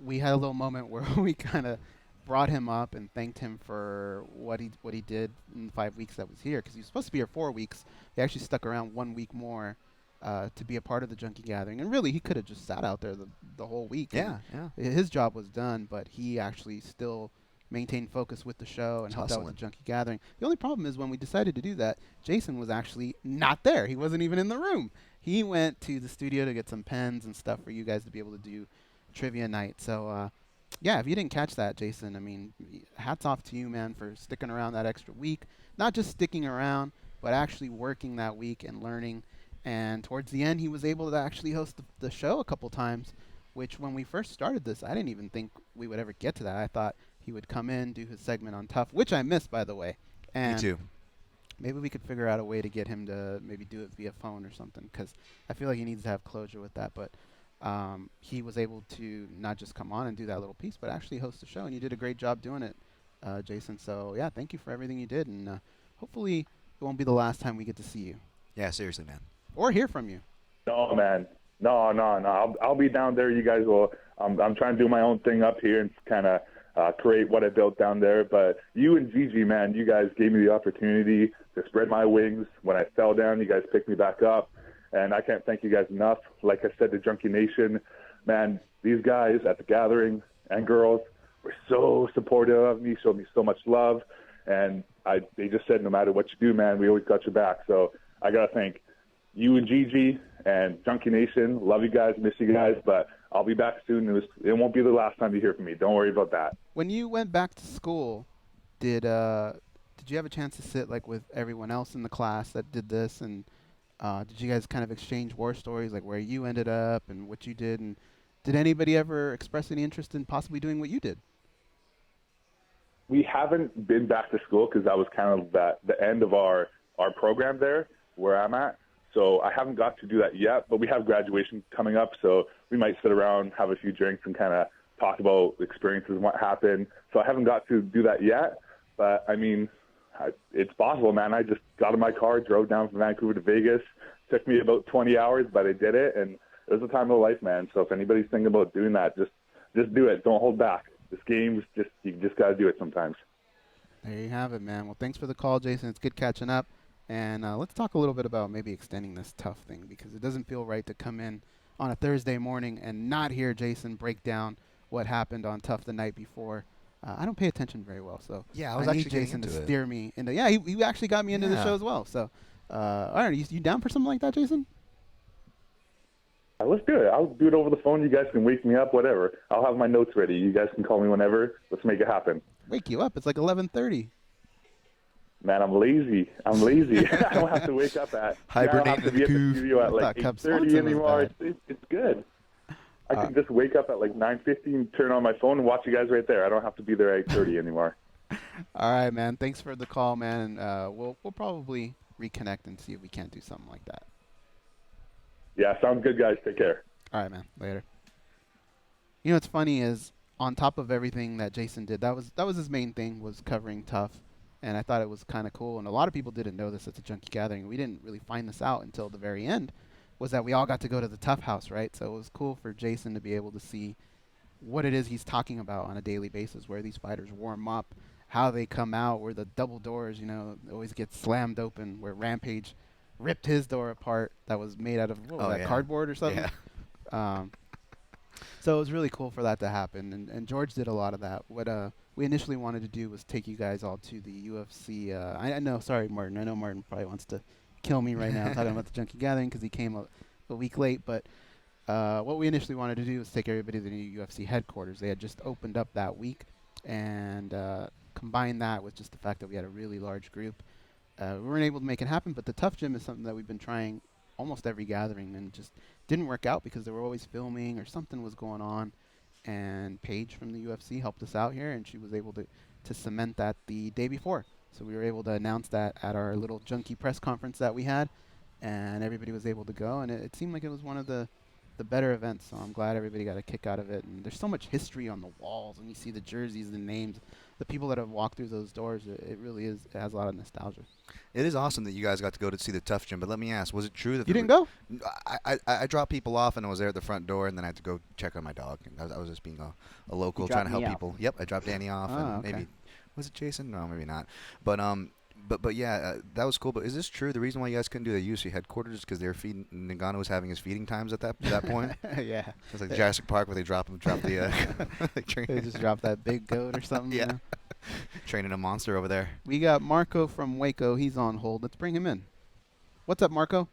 we had a little moment where we kind of brought him up and thanked him for what he did in the 5 weeks that was here, because he was supposed to be here 4 weeks. He actually stuck around 1 week more to be a part of the Junkie Gathering, and really he could have just sat out there the whole week. Yeah. His job was done, but he actually still maintained focus with the show and helped out with the Junkie Gathering. The only problem is when we decided to do that, Jason was actually not there. He wasn't even in the room. He went to the studio to get some pens and stuff for you guys to be able to do trivia night. So yeah, if you didn't catch that, Jason, I mean, hats off to you, man, for sticking around that extra week. Not just sticking around, but actually working that week and learning. And towards the end, he was able to actually host the show a couple times, which when we first started this, I didn't even think we would ever get to that. I thought he would come in, do his segment on Tough, which I missed, by the way. And me too. Maybe we could figure out a way to get him to maybe do it via phone or something, because I feel like he needs to have closure with that. But he was able to not just come on and do that little piece, but actually host the show, and you did a great job doing it, Jason. So, yeah, thank you for everything you did, and hopefully it won't be the last time we get to see you. Yeah, seriously, man. Or hear from you. No, man. No. I'll be down there. You guys will. I'm trying to do my own thing up here and kind of create what I built down there. But you and Gigi, man, you guys gave me the opportunity to spread my wings. When I fell down, you guys picked me back up. And I can't thank you guys enough. Like I said to Junkie Nation, man, these guys at the gathering and girls were so supportive of me, showed me so much love. And they just said, no matter what you do, man, we always got your back. So I got to thank you and Gigi and Junkie Nation. Love you guys, miss you guys, but I'll be back soon. It won't be the last time you hear from me. Don't worry about that. When you went back to school, did you have a chance to sit like with everyone else in the class that did this, and did you guys kind of exchange war stories, like where you ended up and what you did, and did anybody ever express any interest in possibly doing what you did? We haven't been back to school because that was kind of the end of our program there where I'm at. So I haven't got to do that yet, but we have graduation coming up, so we might sit around, have a few drinks, and kind of talk about experiences and what happened. So I haven't got to do that yet, but, I mean, it's possible, man. I just got in my car, drove down from Vancouver to Vegas. Took me about 20 hours, but I did it, and it was a time of life, man. So if anybody's thinking about doing that, just do it. Don't hold back. This game's you just got to do it sometimes. There you have it, man. Well, thanks for the call, Jason. It's good catching up. And let's talk a little bit about maybe extending this Tough thing, because it doesn't feel right to come in on a Thursday morning and not hear Jason break down what happened on Tough the night before. I don't pay attention very well, so yeah, I was need actually Jason to steer me into. Yeah, he actually got me into the show as well. So, all right, you down for something like that, Jason? Let's do it. I'll do it over the phone. You guys can wake me up, whatever. I'll have my notes ready. You guys can call me whenever. Let's make it happen. Wake you up? It's like 11:30. Man, I'm lazy. I don't have to wake up at. Hibernate I don't have to be at the studio at like 8:30 anymore. It's good. I can just wake up at like 9:50, turn on my phone, and watch you guys right there. I don't have to be there at 8:30 anymore. All right, man. Thanks for the call, man. And we'll probably reconnect and see if we can't do something like that. Yeah, sounds good, guys. Take care. All right, man. Later. You know what's funny is, on top of everything that Jason did, that was his main thing, was covering Tough. And I thought it was kind of cool. And a lot of people didn't know this at the Junkie Gathering. We didn't really find this out until the very end, was that we all got to go to the Tough House, right? So it was cool for Jason to be able to see what it is he's talking about on a daily basis, where these fighters warm up, how they come out, where the double doors, always get slammed open, where Rampage ripped his door apart that was made out of cardboard or something. Yeah. So it was really cool for that to happen, and George did a lot of that. What we initially wanted to do was take you guys all to the UFC. I know, sorry, Martin. I know Martin probably wants to kill me right now talking about the Junkie Gathering because he came a week late. But what we initially wanted to do was take everybody to the new UFC headquarters. They had just opened up that week, and combine that with just the fact that we had a really large group. We weren't able to make it happen, but the Tough Gym is something that we've been trying almost every gathering and just didn't work out because they were always filming or something was going on. And Paige from the UFC helped us out here, and she was able to cement that the day before. So we were able to announce that at our little junkie press conference that we had, and everybody was able to go, and it seemed like it was one of the better events, so I'm glad everybody got a kick out of it. And there's so much history on the walls, and you see the jerseys, the names, the people that have walked through those doors. It really is. It has a lot of nostalgia. It is awesome that you guys got to go to see the Tough Gym, but let me ask, was it true that you didn't go? I dropped people off, and I was there at the front door, and then I had to go check on my dog. I was just being a local, trying to help people. Yep, I dropped Danny off, and okay. maybe was it Jason? No, maybe not. But yeah, that was cool. But is this true? The reason why you guys couldn't do the UFC headquarters is because they were feeding. Nagano was having his feeding times at that point. Yeah, it's like Jurassic Park where they drop the they just drop that big goat or something. Yeah, you know? Training a monster over there. We got Marco from Waco. He's on hold. Let's bring him in. What's up, Marco?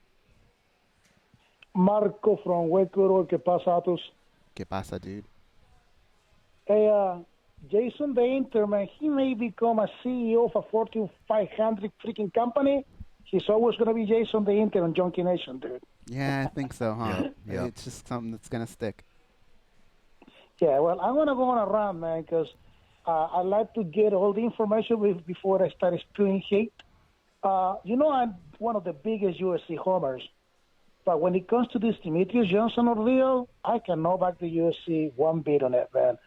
Marco from Waco. ¿Qué pasa, Atos? ¿Qué pasa, dude? Hey, Jason the Interman, he may become a CEO of a Fortune 500 freaking company. He's always going to be Jason the Inter on Junkie Nation, dude. Yeah, I think so, huh? Yeah. It's just something that's going to stick. Yeah, well, I'm going to go on a rant, man, because I like to get all the information before I start spewing hate. I'm one of the biggest UFC homers. But when it comes to this Demetrius Johnson ordeal, I cannot back the UFC one bit on it, man.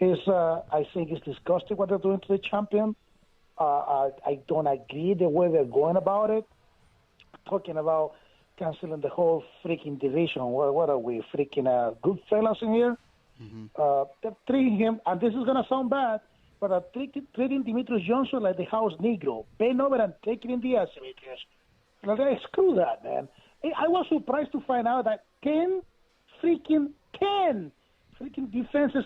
I think it's disgusting what they're doing to the champion. I don't agree the way they're going about it. Talking about canceling the whole freaking division. What are we, freaking good fellas in here? Mm-hmm. They're treating him, and this is going to sound bad, but they're treating Demetrius Johnson like the house Negro. Bend over and take it in the ass, Demetrius. Screw that, man. I was surprised to find out that 10 defenses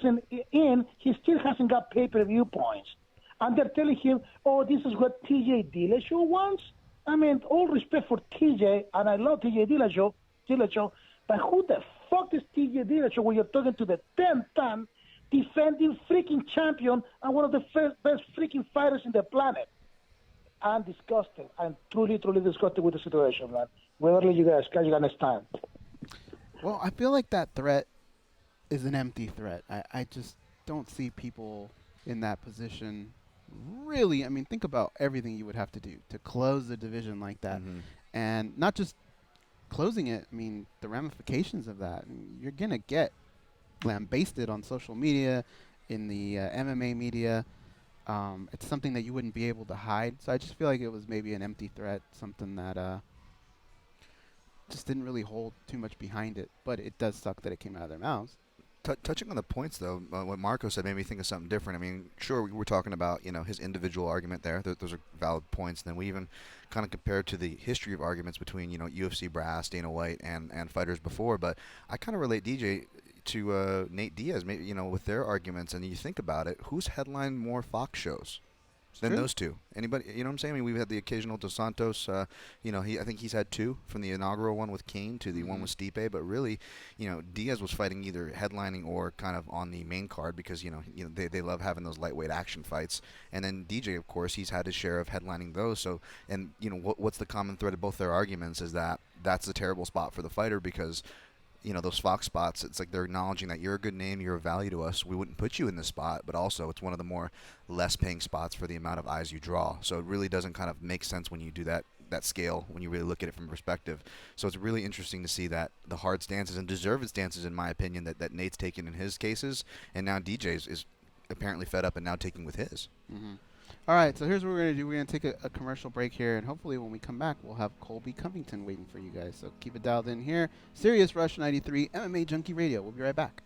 he still hasn't got pay-per-view points. And they're telling him, oh, this is what TJ Dillashaw wants? I mean, all respect for TJ, and I love TJ Dillashaw, but who the fuck is TJ Dillashaw when you're talking to the 10th-time defending freaking champion and one of the best freaking fighters in the planet? I'm disgusted. I'm truly, truly disgusted with the situation, man. We'll let you guys catch you next time. Well, I feel like that threat is an empty threat. I just don't see people in that position really. I mean, think about everything you would have to do to close the division like that. Mm-hmm. And not just closing it, I mean, the ramifications of that. I mean, you're going to get lambasted on social media, in the MMA media. It's something that you wouldn't be able to hide. So I just feel like it was maybe an empty threat, something that just didn't really hold too much behind it. But it does suck that it came out of their mouths. Touching on the points, though, what Marco said made me think of something different. I mean, sure, we were talking about, his individual argument there. Those are valid points. And then we even kind of compared to the history of arguments between, UFC brass, Dana White, and fighters before. But I kind of relate DJ to Nate Diaz, maybe, with their arguments. And you think about it, who's headlined more Fox shows than those two? Anybody? You know what I'm saying? I mean, we've had the occasional Dos Santos. I think he's had two, from the inaugural one with Kane to the one with Stipe. But really, Diaz was fighting either headlining or kind of on the main card because they love having those lightweight action fights. And then DJ, of course, he's had his share of headlining those. So, and what's the common thread of both their arguments is that that's a terrible spot for the fighter because those Fox spots, it's like they're acknowledging that you're a good name, you're of value to us. We wouldn't put you in this spot, but also it's one of the more less paying spots for the amount of eyes you draw. So it really doesn't kind of make sense when you do that scale, when you really look at it from perspective. So it's really interesting to see that the hard stances and deserved stances, in my opinion, that Nate's taken in his cases, and now DJ is apparently fed up and now taking with his. Mm-hmm. All right, so here's what we're going to do. We're going to take a commercial break here, and hopefully when we come back, we'll have Colby Covington waiting for you guys. So keep it dialed in here. Sirius Rush 93, MMA Junkie Radio. We'll be right back.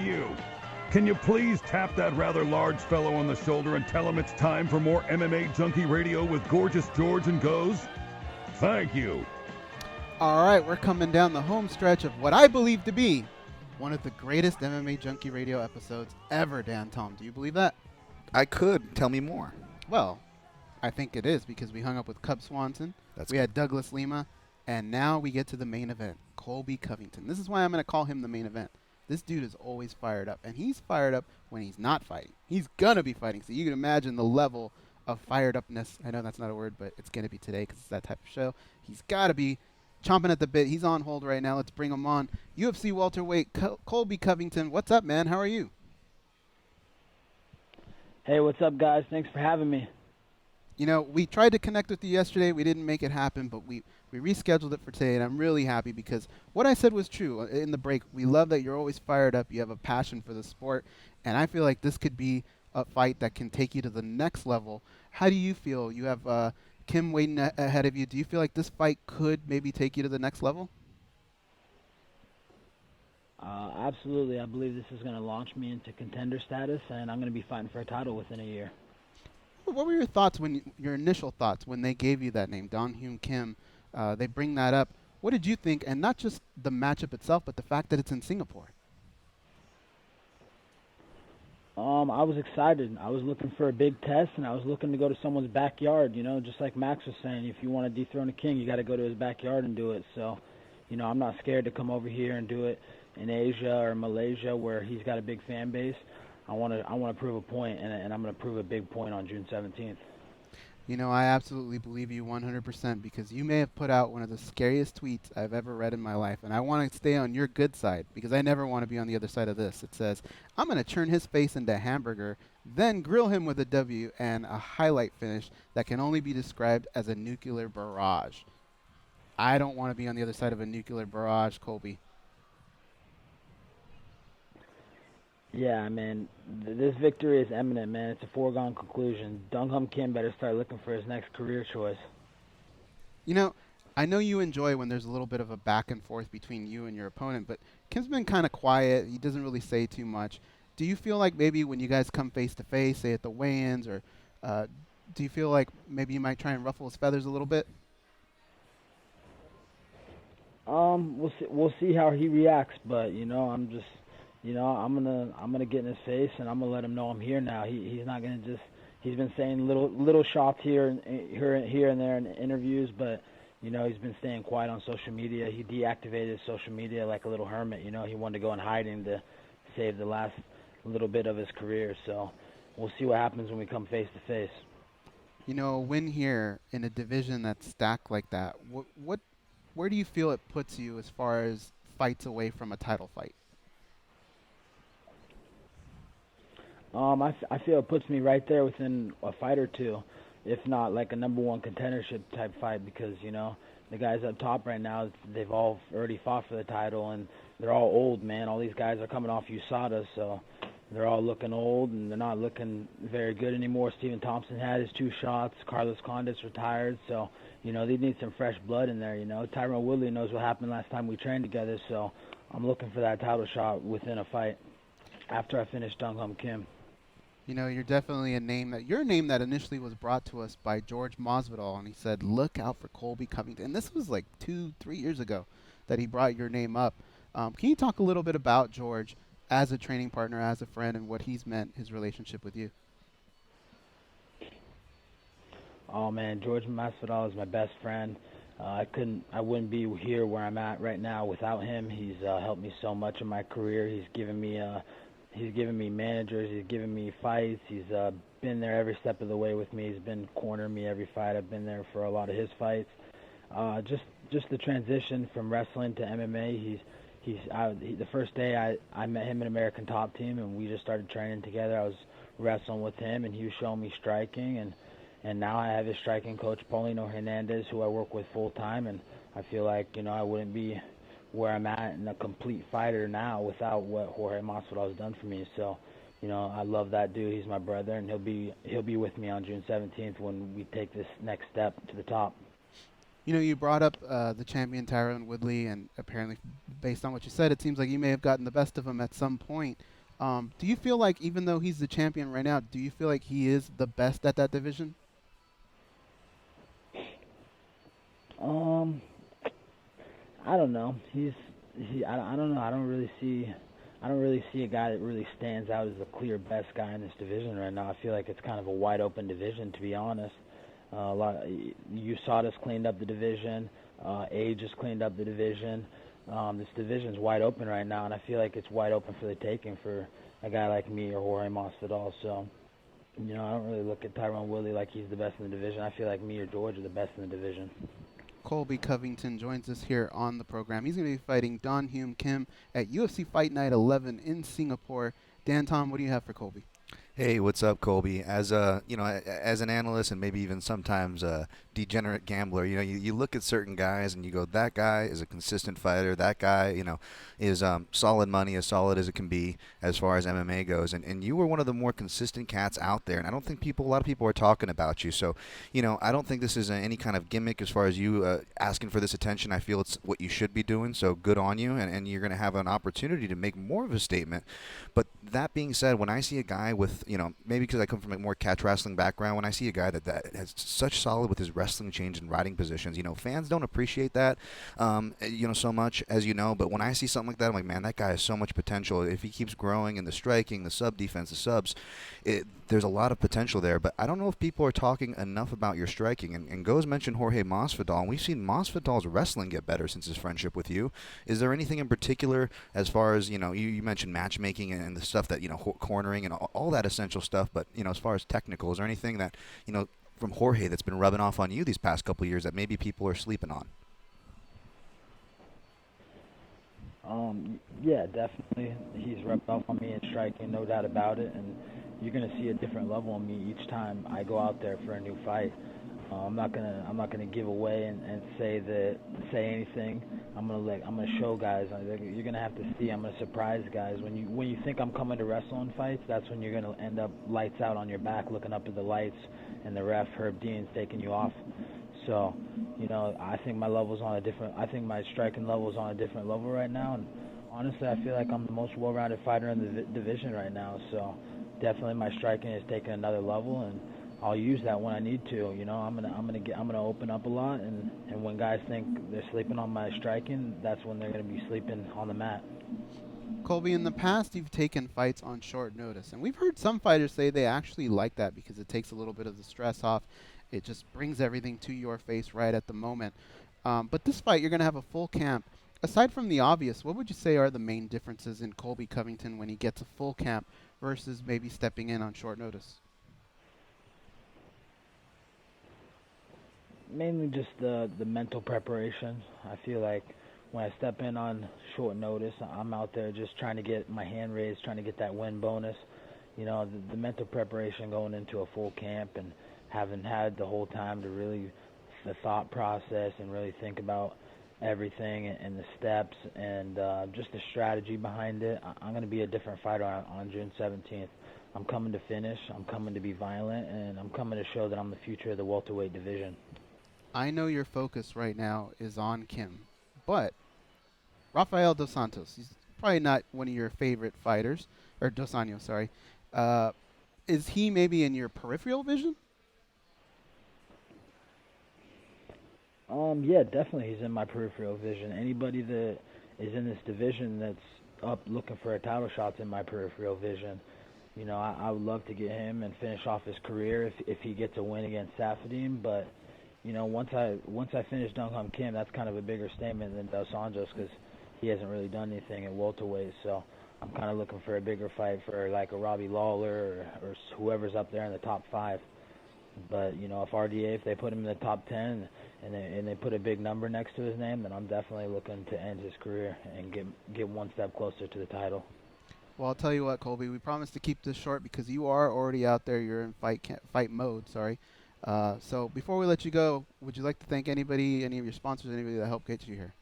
you. Can you please tap that rather large fellow on the shoulder and tell him it's time for more MMA Junkie Radio with Gorgeous George and Goes? Thank you. All right, we're coming down the home stretch of what I believe to be one of the greatest MMA Junkie Radio episodes ever, Dan Tom. Do you believe that? I could. Tell me more. Well, I think it is because we hung up with Cub Swanson. We had Douglas Lima. And now we get to the main event, Colby Covington. This is why I'm going to call him the main event. This dude is always fired up. And he's fired up when he's not fighting. He's going to be fighting. So you can imagine the level of fired upness. I know that's not a word, but it's going to be today because it's that type of show. He's got to be chomping at the bit. He's on hold right now. Let's bring him on. UFC welterweight Colby Covington. What's up, man? How are you? Hey, what's up, guys? Thanks for having me. You know, we tried to connect with you yesterday. We didn't make it happen, but we rescheduled it for today, and I'm really happy because what I said was true in the break. We love that you're always fired up. You have a passion for the sport, and I feel like this could be a fight that can take you to the next level. How do you feel? You have Kim waiting ahead of you. Do you feel like this fight could maybe take you to the next level? Absolutely. I believe this is going to launch me into contender status, and I'm going to be fighting for a title within a year. What were your thoughts your initial thoughts when they gave you that name, Dong Hyun Kim? They bring that up. What did you think? And not just the matchup itself, but the fact that it's in Singapore. I was excited. I was looking for a big test, and I was looking to go to someone's backyard. You know, just like Max was saying, if you want to dethrone a king, you got to go to his backyard and do it. So, you know, I'm not scared to come over here and do it in Asia or Malaysia where he's got a big fan base. I want to prove a point, and I'm going to prove a big point on June 17th. You know, I absolutely believe you 100% because you may have put out one of the scariest tweets I've ever read in my life, and I want to stay on your good side because I never want to be on the other side of this. It says, I'm going to turn his face into a hamburger, then grill him with a W and a highlight finish that can only be described as a nuclear barrage. I don't want to be on the other side of a nuclear barrage, Colby. Yeah, man, this victory is imminent, man. It's a foregone conclusion. Dong Hyun Kim better start looking for his next career choice. You know, I know you enjoy when there's a little bit of a back and forth between you and your opponent, but Kim's been kind of quiet. He doesn't really say too much. Do you feel like maybe when you guys come face-to-face, say at the weigh-ins, or do you feel like maybe you might try and ruffle his feathers a little bit? We'll see how he reacts, but, you know, I'm gonna get in his face and I'm gonna let him know I'm here now. He's not gonna just. He's been saying little shots here and there in interviews, but you know he's been staying quiet on social media. He deactivated his social media like a little hermit. You know he wanted to go in hiding to save the last little bit of his career. So we'll see what happens when we come face to face. You know, a win here in a division that's stacked like that. Where do you feel it puts you as far as fights away from a title fight? I feel it puts me right there within a fight or two, if not like a number one contendership type fight, because, you know, the guys up top right now, they've all already fought for the title, and they're all old, man. All these guys are coming off USADA, so they're all looking old, and they're not looking very good anymore. Stephen Thompson had his 2 shots. Carlos Condit's retired, so, you know, they need some fresh blood in there, you know. Tyrone Woodley knows what happened last time we trained together, so I'm looking for that title shot within a fight after I finish Dong Hyun Kim. You know, you're definitely you're a name that initially was brought to us by George Masvidal, and he said, look out for Colby Covington. And this was like 2-3 years ago that he brought your name up. Can you talk a little bit about George as a training partner, as a friend, and what he's meant, his relationship with you? Oh, man, George Masvidal is my best friend. I wouldn't be here where I'm at right now without him. He's helped me so much in my career. He's given me managers. He's given me fights. He's been there every step of the way with me. He's been cornering me every fight. I've been there for a lot of his fights. Just the transition from wrestling to MMA. The first day I met him in American Top Team, and we just started training together. I was wrestling with him, and he was showing me striking, and now I have his striking coach, Paulino Hernandez, who I work with full time, and I feel like, you know, I wouldn't be where I'm at and a complete fighter now without what Jorge Masvidal has done for me. So, you know, I love that dude. He's my brother, and he'll be with me on June 17th when we take this next step to the top. You know, you brought up the champion Tyrone Woodley, and apparently, based on what you said, it seems like you may have gotten the best of him at some point. Do you feel like, even though he's the champion right now, do you feel like he is the best at that division? I don't know. I don't know. I don't really see a guy that really stands out as the clear best guy in this division right now. I feel like it's kind of a wide open division, to be honest. USADA's cleaned up the division. Age has cleaned up the division. This division's wide open right now, and I feel like it's wide open for the taking for a guy like me or Jorge Masvidal. So, I don't really look at Tyron Woodley like he's the best in the division. I feel like me or George are the best in the division. Colby Covington joins us here on the program. He's going to be fighting Don Hume Kim at UFC Fight Night 11 in Singapore. Dan, Tom, what do you have for Colby? Hey, what's up, Colby? As as an analyst and maybe even sometimes a degenerate gambler, you look at certain guys and you go, that guy is a consistent fighter. That guy, is solid money, as solid as it can be as far as MMA goes. And you were one of the more consistent cats out there. And I don't think a lot of people are talking about you. So, I don't think this is any kind of gimmick as far as you asking for this attention. I feel it's what you should be doing. So good on you. And you're going to have an opportunity to make more of a statement. But that being said, when I see a guy with, maybe because I come from a more catch wrestling background, when I see a guy that has such solid with his wrestling change and riding positions, fans don't appreciate that, so much, as you know. But when I see something like that, I'm like, man, that guy has so much potential. If he keeps growing in the striking, the sub defense, the subs, there's a lot of potential there. But I don't know if people are talking enough about your striking. And Goes mentioned Jorge Masvidal, and we've seen Masvidal's wrestling get better since his friendship with you. Is there anything in particular as far as, you mentioned matchmaking and the stuff that, cornering and all that essential stuff, but, as far as technical, is there anything that, from Jorge that's been rubbing off on you these past couple of years that maybe people are sleeping on? Yeah, definitely. He's rubbed off on me in striking, no doubt about it. And you're gonna see a different level on me each time I go out there for a new fight. I'm not gonna give away and say anything. I'm gonna show guys. You're gonna have to see. I'm gonna surprise guys. When you think I'm coming to wrestle in fights, that's when you're gonna end up lights out on your back, looking up at the lights, and the ref Herb Dean's taking you off. So, I think my level's on a different. I think my striking level's on a different level right now. And honestly, I feel like I'm the most well-rounded fighter in the division right now. So, definitely my striking is taking another level, and I'll use that when I need to. I'm gonna open up a lot, and when guys think they're sleeping on my striking, that's when they're gonna be sleeping on the mat. Colby, in the past, you've taken fights on short notice, and we've heard some fighters say they actually like that because it takes a little bit of the stress off. It just brings everything to your face right at the moment. But this fight, you're going to have a full camp. Aside from the obvious, what would you say are the main differences in Colby Covington when he gets a full camp versus maybe stepping in on short notice? Mainly just the mental preparation. I feel like when I step in on short notice, I'm out there just trying to get my hand raised, trying to get that win bonus. The mental preparation going into a full camp and haven't had the whole time to really the thought process and really think about everything and the steps and just the strategy behind it. I'm going to be a different fighter on June 17th. I'm coming to finish, I'm coming to be violent, and I'm coming to show that I'm the future of the welterweight division. I know your focus right now is on Kim, but Rafael Dos Santos, he's probably not one of your favorite fighters, or Dos Anjos, sorry. Is he maybe in your peripheral vision? Yeah, definitely he's in my peripheral vision. Anybody that is in this division that's up looking for a title shot's in my peripheral vision. I would love to get him and finish off his career if he gets a win against Safadine, but once I finish Dong Hum Kim, that's kind of a bigger statement than Dos Anjos because he hasn't really done anything at welterweight. So I'm kind of looking for a bigger fight for like a Robbie Lawler or whoever's up there in the top 5. But if RDA, if they put him in the top 10 and they put a big number next to his name, then I'm definitely looking to end his career and get one step closer to the title. Well, I'll tell you what, Colby, we promised to keep this short because you are already out there. You're in fight mode. Sorry. So before we let you go, would you like to thank anybody, any of your sponsors, anybody that helped get you here?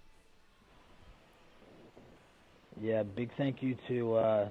Yeah, big thank you to